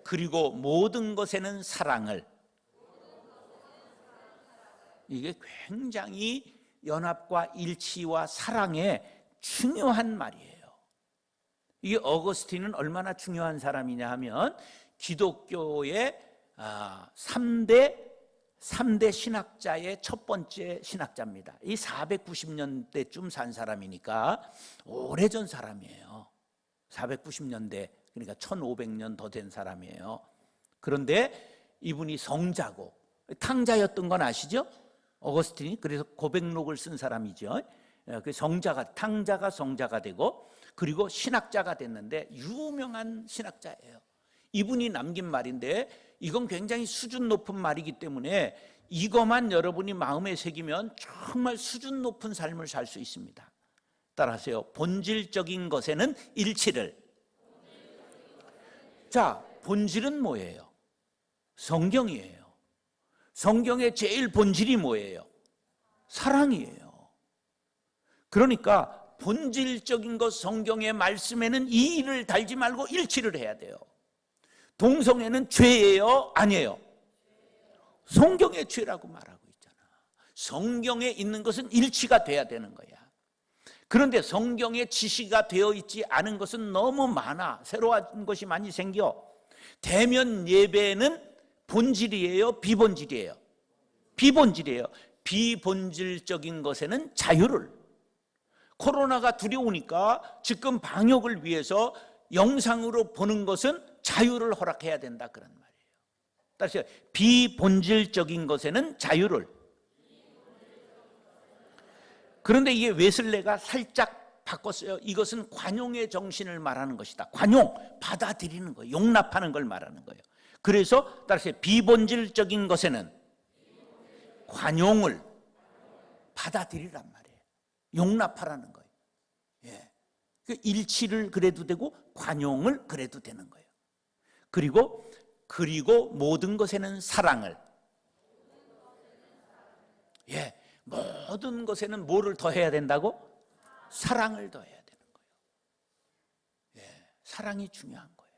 Speaker 2: 그리고 모든 것에는 사랑을. 이게 굉장히 연합과 일치와 사랑의 중요한 말이에요. 이게 어거스틴은 얼마나 중요한 사람이냐 하면 기독교의 3대 신학자의 첫 번째 신학자입니다. 이 490년대쯤 산 사람이니까 오래전 사람이에요. 490년대, 그러니까 1500년 더 된 사람이에요. 그런데 이분이 성자고 탕자였던 건 아시죠? 어거스틴이. 그래서 고백록을 쓴 사람이죠. 그 탕자가 성자가 되고 그리고 신학자가 됐는데 유명한 신학자예요. 이분이 남긴 말인데 이건 굉장히 수준 높은 말이기 때문에 이것만 여러분이 마음에 새기면 정말 수준 높은 삶을 살 수 있습니다. 따라하세요. 본질적인 것에는 일치를. 자, 본질은 뭐예요? 성경이에요. 성경의 제일 본질이 뭐예요? 사랑이에요. 그러니까 본질적인 것 성경의 말씀에는 이의를 달지 말고 일치를 해야 돼요. 동성애는 죄예요? 아니에요? 성경의 죄라고 말하고 있잖아. 성경에 있는 것은 일치가 돼야 되는 거야. 그런데 성경에 지시가 되어 있지 않은 것은 너무 많아. 새로운 것이 많이 생겨. 대면 예배는 본질이에요? 비본질이에요? 비본질이에요. 비본질적인 것에는 자유를, 코로나가 두려우니까 지금 방역을 위해서 영상으로 보는 것은 자유를 허락해야 된다, 그런 말이에요. 다시 비본질적인 것에는 자유를. 그런데 이게 웨슬레가 살짝 바꿨어요. 이것은 관용의 정신을 말하는 것이다. 관용, 받아들이는 거예요. 용납하는 걸 말하는 거예요. 그래서 따라서 비본질적인 것에는 관용을 받아들이란 말이에요. 용납하라는 거예요. 예. 일치를 그래도 되고 관용을 그래도 되는 거예요. 그리고 모든 것에는 사랑을. 예. 모든 것에는 뭐를 더해야 된다고? 사랑을 더해야 되는 거예요. 예. 사랑이 중요한 거예요.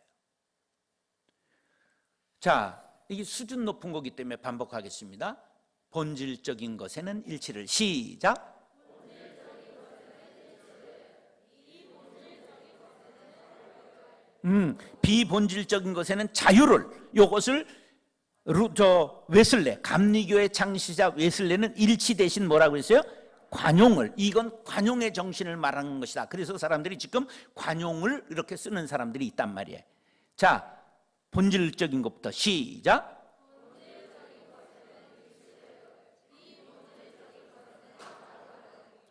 Speaker 2: 자, 이게 수준 높은 거기 때문에 반복하겠습니다. 본질적인 것에는 일치를. 시작. 비본질적인 것에는 자유를. 이것을 웨슬레, 감리교의 창시자 웨슬레는 일치 대신 뭐라고 했어요? 관용을. 이건 관용의 정신을 말하는 것이다. 그래서 사람들이 지금 관용을 이렇게 쓰는 사람들이 있단 말이에요. 자, 본질적인 것부터 시작.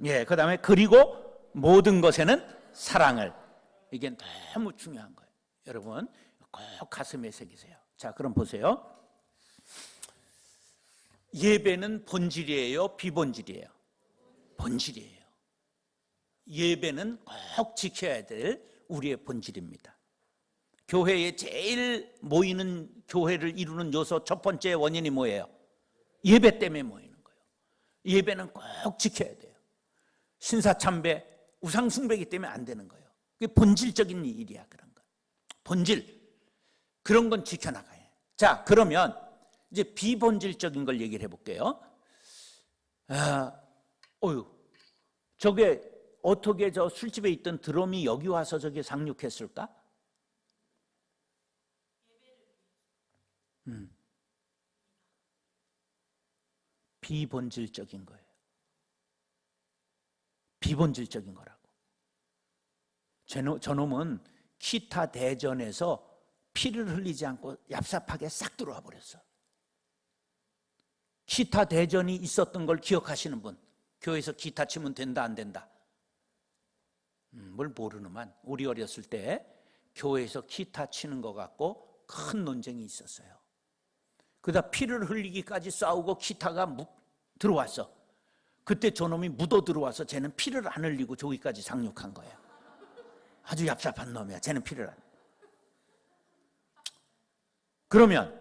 Speaker 2: 예, 그 다음에 그리고 모든 것에는 사랑을. 이게 너무 중요한 거예요. 여러분 꼭 가슴에 새기세요. 자, 그럼 보세요. 예배는 본질이에요, 비본질이에요? 본질이에요. 예배는 꼭 지켜야 될 우리의 본질입니다. 교회에 제일 모이는, 교회를 이루는 요소 첫 번째 원인이 뭐예요? 예배 때문에 모이는 거예요. 예배는 꼭 지켜야 돼요. 신사참배, 우상숭배이기 때문에 안 되는 거예요. 그게 본질적인 일이야. 그런 건 본질, 그런 건 지켜나가요. 자, 그러면 이제 비본질적인 걸 얘기를 해볼게요. 저게 어떻게 저 술집에 있던 드럼이 여기 와서 저게 상륙했을까? 비본질적인 거예요. 비본질적인 거라고. 저놈은 키타 대전에서 피를 흘리지 않고 얍삽하게 싹 들어와 버렸어. 기타 대전이 있었던 걸 기억하시는 분? 교회에서 기타 치면 된다 안 된다? 뭘 모르는만. 우리 어렸을 때 교회에서 기타 치는 것 갖고 큰 논쟁이 있었어요. 그러다 피를 흘리기까지 싸우고 기타가 들어왔어. 그때 저놈이 묻어 들어와서 쟤는 피를 안 흘리고 저기까지 상륙한 거야. 아주 얍삽한 놈이야. 쟤는 피를 안. 그러면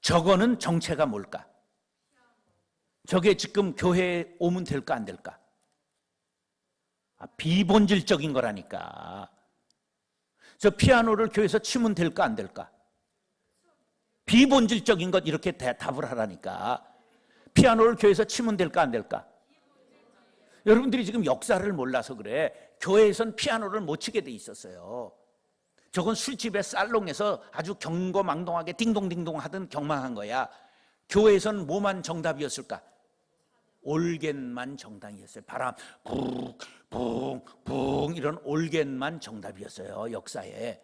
Speaker 2: 저거는 정체가 뭘까? 저게 지금 교회에 오면 될까 안 될까? 비본질적인 거라니까. 저 피아노를 교회에서 치면 될까 안 될까? 비본질적인 것, 이렇게 답을 하라니까. 피아노를 교회에서 치면 될까 안 될까? 여러분들이 지금 역사를 몰라서 그래. 교회에선 피아노를 못 치게 돼 있었어요. 저건 술집의 살롱에서 아주 경거망동하게 딩동딩동 하던 경망한 거야. 교회에서는 뭐만 정답이었을까? 올겐만 정답이었어요. 바람 붕붕붕 이런 올겐만 정답이었어요, 역사에.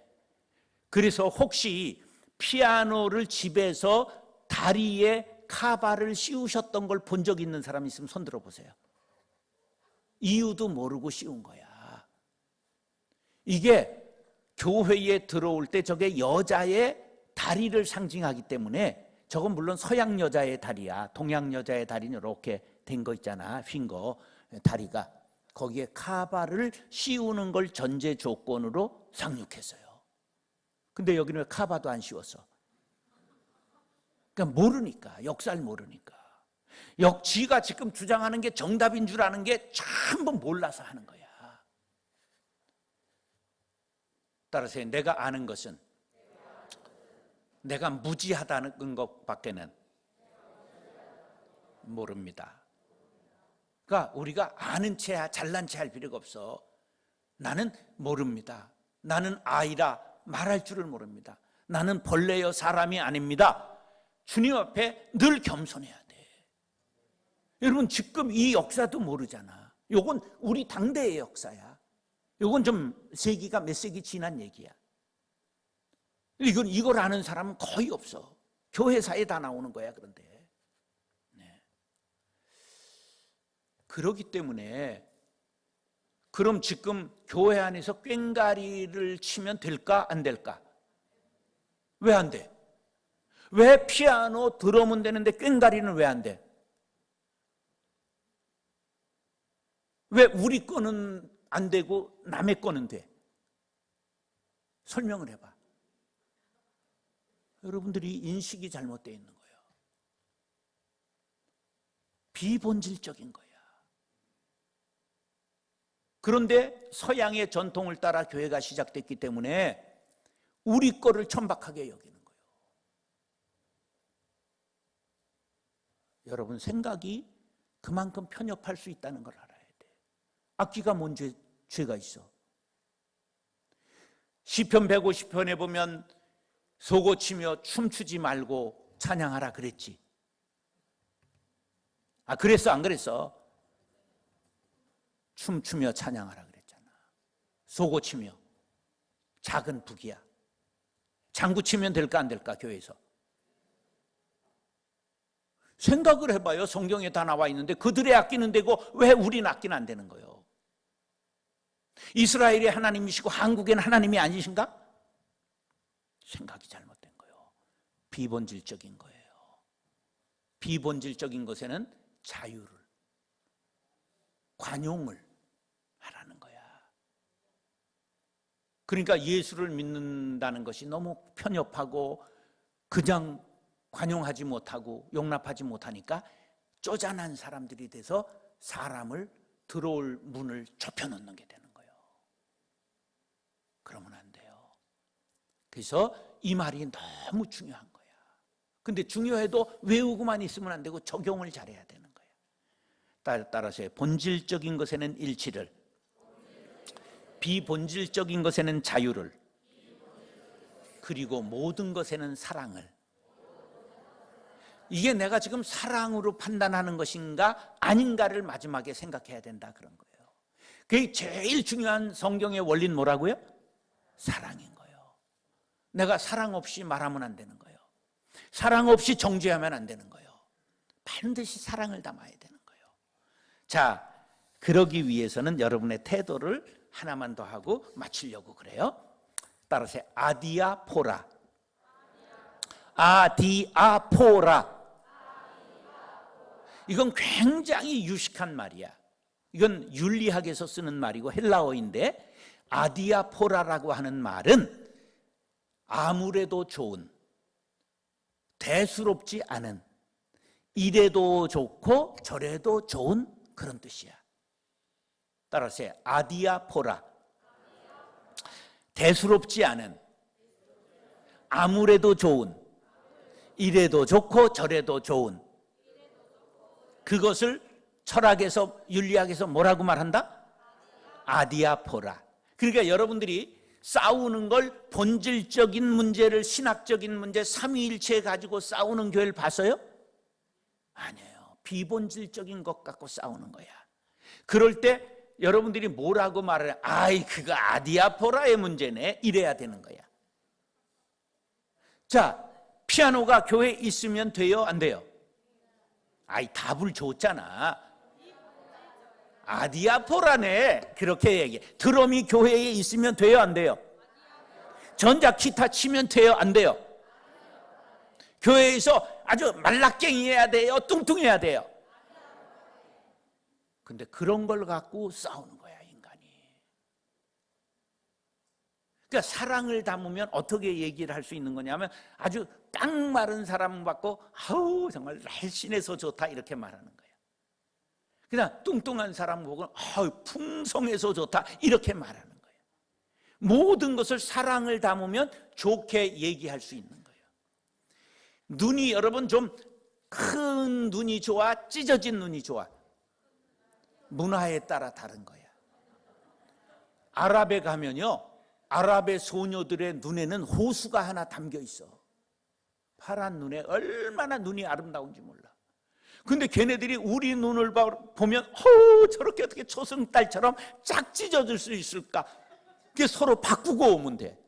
Speaker 2: 그래서 혹시 피아노를 집에서 다리에 카바를 씌우셨던 걸 본 적 있는 사람 있으면 손 들어보세요. 이유도 모르고 씌운 거야. 이게 교회에 들어올 때 저게 여자의 다리를 상징하기 때문에, 저건 물론 서양 여자의 다리야. 동양 여자의 다리는 이렇게 된 거 있잖아, 휜 거, 다리가. 거기에 카바를 씌우는 걸 전제 조건으로 상륙했어요. 근데 여기는 왜 카바도 안 씌웠어? 그러니까 모르니까, 역사를 모르니까. 지가 지금 주장하는 게 정답인 줄 아는 게 전부 몰라서 하는 거야. 따라서 내가 아는 것은 내가 무지하다는 것밖에는 모릅니다. 그러니까 우리가 아는 채, 잘난 체 할 필요가 없어. 나는 모릅니다. 나는 아이라 말할 줄을 모릅니다. 나는 벌레여 사람이 아닙니다. 주님 앞에 늘 겸손해야 돼. 여러분 지금 이 역사도 모르잖아. 요건 우리 당대의 역사야. 요건 좀 세기가 몇 세기 지난 얘기야. 이걸 아는 사람은 거의 없어. 교회사에 다 나오는 거야. 그런데 그렇기 때문에 그럼 지금 교회 안에서 꽹과리를 치면 될까 안 될까? 왜 안 돼? 왜 피아노 드럼은 되는데 꽹과리는 왜 안 돼? 왜 우리 거는 안 되고 남의 거는 돼? 설명을 해봐. 여러분들이 인식이 잘못되어 있는 거예요. 비본질적인 거야. 그런데 서양의 전통을 따라 교회가 시작됐기 때문에 우리 거를 천박하게 여기는 거예요. 여러분 생각이 그만큼 편협할 수 있다는 걸 알아야 돼. 악기가 뭔 죄가 있어? 시편 150편에 보면 소고치며 춤추지 말고 찬양하라 그랬지. 그랬어 안 그랬어? 춤추며 찬양하라 그랬잖아. 소고치며. 작은 북이야. 장구치면 될까 안 될까 교회에서? 생각을 해봐요. 성경에 다 나와 있는데 그들의 악기는 되고 왜 우린 악기는 안 되는 거예요? 이스라엘이 하나님이시고 한국에는 하나님이 아니신가? 생각이 잘못된 거예요. 비본질적인 거예요. 비본질적인 것에는 자유를, 관용을 하라는 거야. 그러니까 예수를 믿는다는 것이 너무 편협하고 그냥 관용하지 못하고 용납하지 못하니까 쪼잔한 사람들이 돼서 사람을 들어올 문을 좁혀놓는 게 되는 거예요. 그러면 안 돼요. 그래서 이 말이 너무 중요한 거야. 근데 중요해도 외우고만 있으면 안 되고 적용을 잘해야 되는 거야. 따라서 본질적인 것에는 일치를, 비본질적인 것에는 자유를, 그리고 모든 것에는 사랑을. 이게 내가 지금 사랑으로 판단하는 것인가 아닌가를 마지막에 생각해야 된다 그런 거예요. 그게 제일 중요한 성경의 원리는 뭐라고요? 사랑인 거예요. 내가 사랑 없이 말하면 안 되는 거예요. 사랑 없이 정죄하면 안 되는 거예요. 반드시 사랑을 담아야 되는 거예요. 자, 그러기 위해서는 여러분의 태도를 하나만 더 하고 마치려고 그래요. 따라서 아디아포라. 아디아포라. 이건 굉장히 유식한 말이야. 이건 윤리학에서 쓰는 말이고 헬라어인데 아디아포라라고 하는 말은 아무래도 좋은, 대수롭지 않은, 이래도 좋고 저래도 좋은 그런 뜻이야. 따라서 아디아포라. 대수롭지 않은, 아무래도 좋은, 이래도 좋고 저래도 좋은, 그것을 철학에서 윤리학에서 뭐라고 말한다? 아디아포라. 그러니까 여러분들이 싸우는 걸 본질적인 문제를, 신학적인 문제, 삼위일체 가지고 싸우는 교회를 봤어요? 아니에요. 비본질적인 것 갖고 싸우는 거야. 그럴 때 여러분들이 뭐라고 말을 해? 아이 그거 아디아포라의 문제네 이래야 되는 거야. 자, 피아노가 교회에 있으면 돼요 안 돼요? 아이 답을 줬잖아. 아디아포라네 그렇게 얘기해. 드럼이 교회에 있으면 돼요 안 돼요? 전자 기타 치면 돼요 안 돼요? 교회에서 아주 말라깽이해야 돼요 뚱뚱해야 돼요? 근데 그런 걸 갖고 싸우는 거야 인간이. 그러니까 사랑을 담으면 어떻게 얘기를 할 수 있는 거냐면 아주 딱 마른 사람 갖고 아우 정말 날씬해서 좋다 이렇게 말하는 거야. 그냥 뚱뚱한 사람 보고 아우 풍성해서 좋다 이렇게 말하는 거야. 모든 것을 사랑을 담으면 좋게 얘기할 수 있는 거예요. 눈이 여러분 좀 큰 눈이 좋아 찢어진 눈이 좋아? 문화에 따라 다른 거야. 아랍에 가면요 아랍의 소녀들의 눈에는 호수가 하나 담겨 있어. 파란 눈에 얼마나 눈이 아름다운지 몰라. 근데 걔네들이 우리 눈을 보면 저렇게 어떻게 초승달처럼 짝 찢어질 수 있을까? 그게 서로 바꾸고 오면 돼.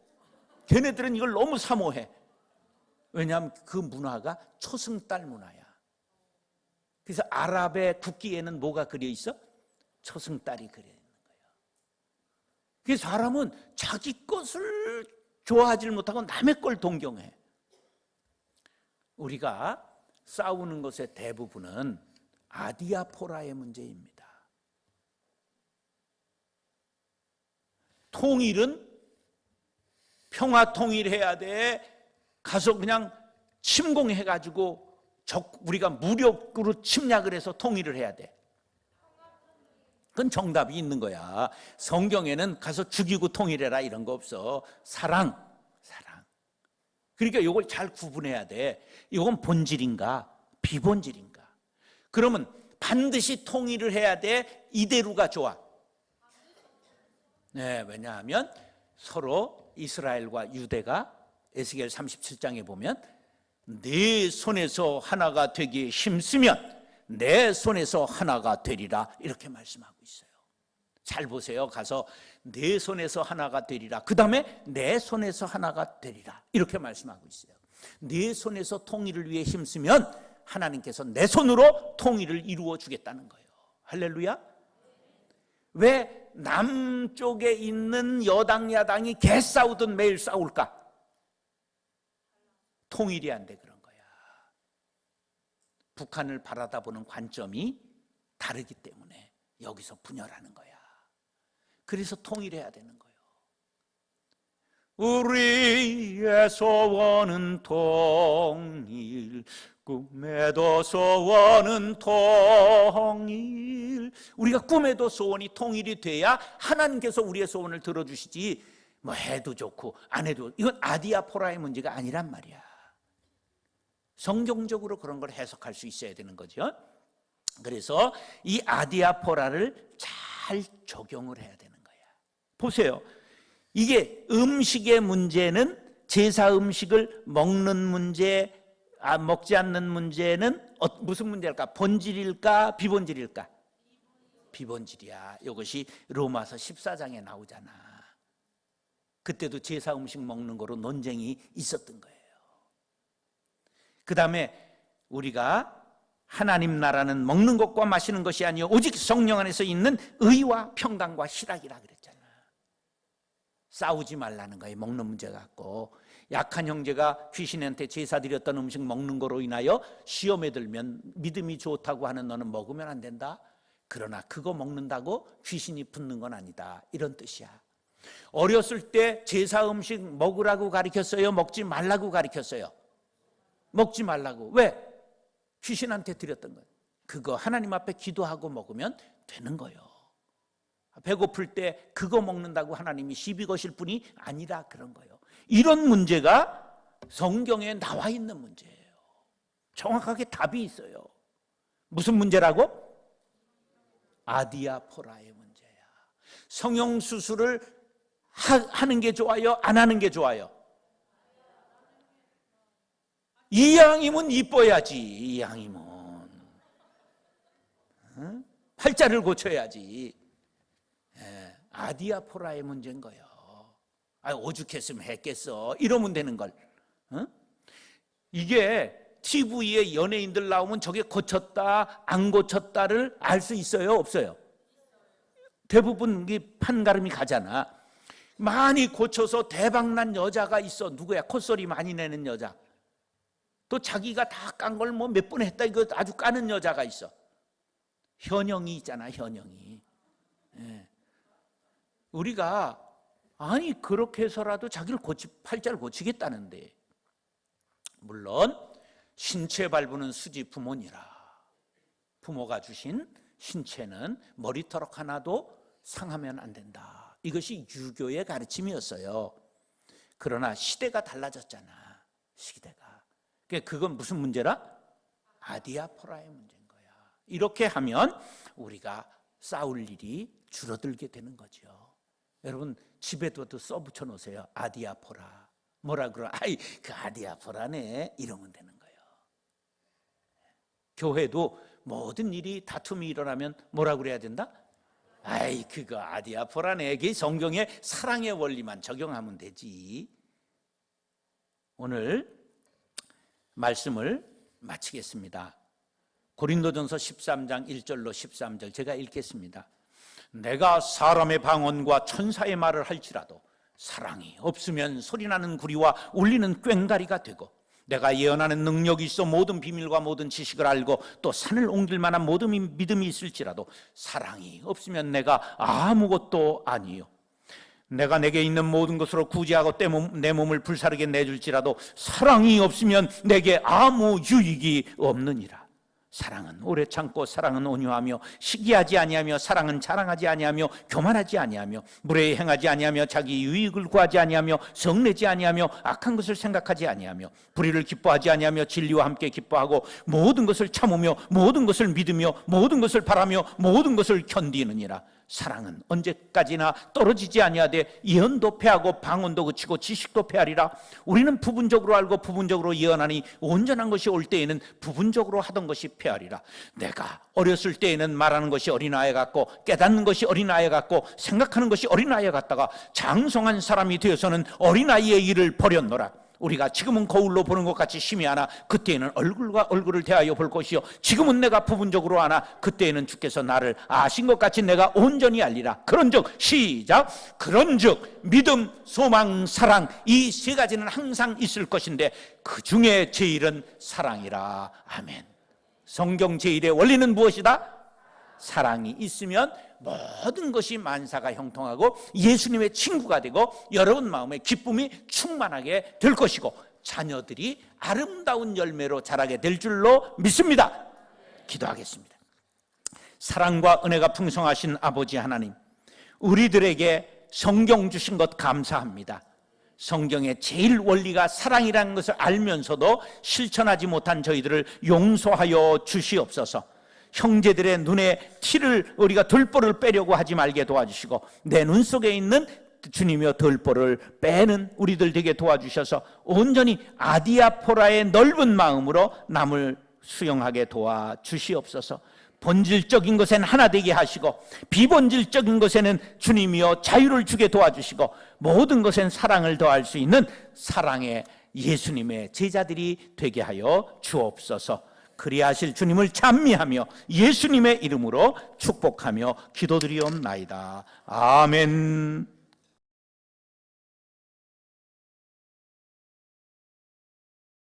Speaker 2: 걔네들은 이걸 너무 사모해. 왜냐하면 그 문화가 초승달 문화야. 그래서 아랍의 국기에는 뭐가 그려 있어? 초승달이 그려 있는 거예요. 그래서 사람은 자기 것을 좋아하지 못하고 남의 걸 동경해. 우리가 싸우는 것의 대부분은 아디아포라의 문제입니다. 통일은 평화 통일해야 돼. 가서 그냥 침공해가지고 우리가 무력으로 침략을 해서 통일을 해야 돼. 그건 정답이 있는 거야. 성경에는 가서 죽이고 통일해라 이런 거 없어. 사랑. 그러니까 이걸 잘 구분해야 돼. 이건 본질인가 비본질인가. 그러면 반드시 통일을 해야 돼. 이대로가 좋아. 네, 왜냐하면 서로 이스라엘과 유대가 에스겔 37장에 보면 네 손에서 하나가 되기에 힘쓰면 내 손에서 하나가 되리라 이렇게 말씀하고 있어요. 잘 보세요. 가서 내 손에서 하나가 되리라. 그 다음에 내 손에서 하나가 되리라 이렇게 말씀하고 있어요. 내 손에서 통일을 위해 힘쓰면 하나님께서 내 손으로 통일을 이루어 주겠다는 거예요. 할렐루야. 왜 남쪽에 있는 여당 야당이 개싸우든 매일 싸울까? 통일이 안 돼 그런 거야. 북한을 바라다보는 관점이 다르기 때문에 여기서 분열하는 거야. 그래서 통일해야 되는 거예요. 우리의 소원은 통일, 꿈에도 소원은 통일. 우리가 꿈에도 소원이 통일이 돼야 하나님께서 우리의 소원을 들어주시지, 뭐 해도 좋고 안 해도, 이건 아디아포라의 문제가 아니란 말이야. 성경적으로 그런 걸 해석할 수 있어야 되는 거죠. 그래서 이 아디아포라를 잘 적용을 해야 되는 거야. 보세요. 이게 음식의 문제는, 제사 음식을 먹는 문제, 먹지 않는 문제는 무슨 문제일까? 본질일까? 비본질일까? 비본질이야. 이것이 로마서 14장에 나오잖아. 그때도 제사 음식 먹는 거로 논쟁이 있었던 거예요. 그 다음에 우리가 하나님 나라는 먹는 것과 마시는 것이 아니요 오직 성령 안에서 있는 의와 평강과 희락이라 그랬잖아. 싸우지 말라는 거예요. 먹는 문제 갖고. 약한 형제가 귀신한테 제사 드렸던 음식 먹는 거로 인하여 시험에 들면 믿음이 좋다고 하는 너는 먹으면 안 된다. 그러나 그거 먹는다고 귀신이 붙는 건 아니다. 이런 뜻이야. 어렸을 때 제사 음식 먹으라고 가르쳤어요? 먹지 말라고 가르쳤어요? 먹지 말라고. 왜? 귀신한테 드렸던 거예요. 그거 하나님 앞에 기도하고 먹으면 되는 거예요. 배고플 때 그거 먹는다고 하나님이 시비 거실 분이 아니라 그런 거예요. 이런 문제가 성경에 나와 있는 문제예요. 정확하게 답이 있어요. 무슨 문제라고? 아디아포라의 문제야. 성형수술을 하는 게 좋아요? 안 하는 게 좋아요? 이왕이면 이뻐야지. 이왕이면 팔자를 고쳐야지. 아디아포라의 문제인 거예요. 오죽했으면 했겠어 이러면 되는 걸. 이게 TV에 연예인들 나오면 저게 고쳤다 안 고쳤다를 알 수 있어요? 없어요? 대부분 판가름이 가잖아. 많이 고쳐서 대박난 여자가 있어. 누구야? 콧소리 많이 내는 여자. 또 자기가 다 깐 걸 뭐 몇 번 했다 이거 아주 까는 여자가 있어. 현영이 있잖아. 현영이. 우리가 아니 그렇게 해서라도 자기를 팔자를 고치겠다는데, 물론 신체 발부는 수지 부모니라. 부모가 주신 신체는 머리털 하나도 상하면 안 된다. 이것이 유교의 가르침이었어요. 그러나 시대가 달라졌잖아. 시대가. 그건 무슨 문제라? 아디아포라의 문제인 거야. 이렇게 하면 우리가 싸울 일이 줄어들게 되는 거죠. 여러분 집에도 써붙여 놓으세요. 아디아포라. 뭐라 그러? 아이 그 아디아포라네. 이러면 되는 거예요. 교회도 모든 일이 다툼이 일어나면 뭐라고 그래야 된다? 아이 그거 아디아포라네. 이게 성경의 사랑의 원리만 적용하면 되지. 오늘 말씀을 마치겠습니다. 고린도전서 13장 1절로 13절 제가 읽겠습니다. 내가 사람의 방언과 천사의 말을 할지라도 사랑이 없으면 소리나는 구리와 울리는 꽹가리가 되고, 내가 예언하는 능력이 있어 모든 비밀과 모든 지식을 알고 또 산을 옮길 만한 모든 믿음이 있을지라도 사랑이 없으면 내가 아무것도 아니요. 내가 내게 있는 모든 것으로 구제하고 내 몸을 불사르게 내줄지라도 사랑이 없으면 내게 아무 유익이 없느니라. 사랑은 오래 참고 사랑은 온유하며 시기하지 아니하며 사랑은 자랑하지 아니하며 교만하지 아니하며 무례히 행하지 아니하며 자기 유익을 구하지 아니하며 성내지 아니하며 악한 것을 생각하지 아니하며 불의를 기뻐하지 아니하며 진리와 함께 기뻐하고 모든 것을 참으며 모든 것을 믿으며 모든 것을 바라며 모든 것을 견디느니라. 사랑은 언제까지나 떨어지지 아니하되 예언도 패하고 방언도 그치고 지식도 패하리라. 우리는 부분적으로 알고 부분적으로 예언하니 온전한 것이 올 때에는 부분적으로 하던 것이 패하리라. 내가 어렸을 때에는 말하는 것이 어린아이 같고 깨닫는 것이 어린아이 같고 생각하는 것이 어린아이 같다가 장성한 사람이 되어서는 어린아이의 일을 버렸노라. 우리가 지금은 거울로 보는 것 같이 심히 아나 그때에는 얼굴과 얼굴을 대하여 볼 것이요 지금은 내가 부분적으로 아나 그때에는 주께서 나를 아신 것 같이 내가 온전히 알리라. 그런즉 시작. 그런즉 믿음, 소망, 사랑 이 세 가지는 항상 있을 것인데 그 중에 제일은 사랑이라. 아멘. 성경 제일의 원리는 무엇이다? 사랑이 있으면 모든 것이 만사가 형통하고 예수님의 친구가 되고 여러분 마음에 기쁨이 충만하게 될 것이고 자녀들이 아름다운 열매로 자라게 될 줄로 믿습니다. 기도하겠습니다. 사랑과 은혜가 풍성하신 아버지 하나님, 우리들에게 성경 주신 것 감사합니다. 성경의 제일 원리가 사랑이라는 것을 알면서도 실천하지 못한 저희들을 용서하여 주시옵소서. 형제들의 눈에 티를 우리가 들보를 빼려고 하지 말게 도와주시고 내 눈 속에 있는 주님이여 들보를 빼는 우리들 되게 도와주셔서 온전히 아디아포라의 넓은 마음으로 남을 수용하게 도와주시옵소서. 본질적인 것에는 하나 되게 하시고 비본질적인 것에는 주님이여 자유를 주게 도와주시고 모든 것엔 사랑을 더할 수 있는 사랑의 예수님의 제자들이 되게 하여 주옵소서. 그리하실 주님을 찬미하며 예수님의 이름으로 축복하며 기도드리옵나이다. 아멘.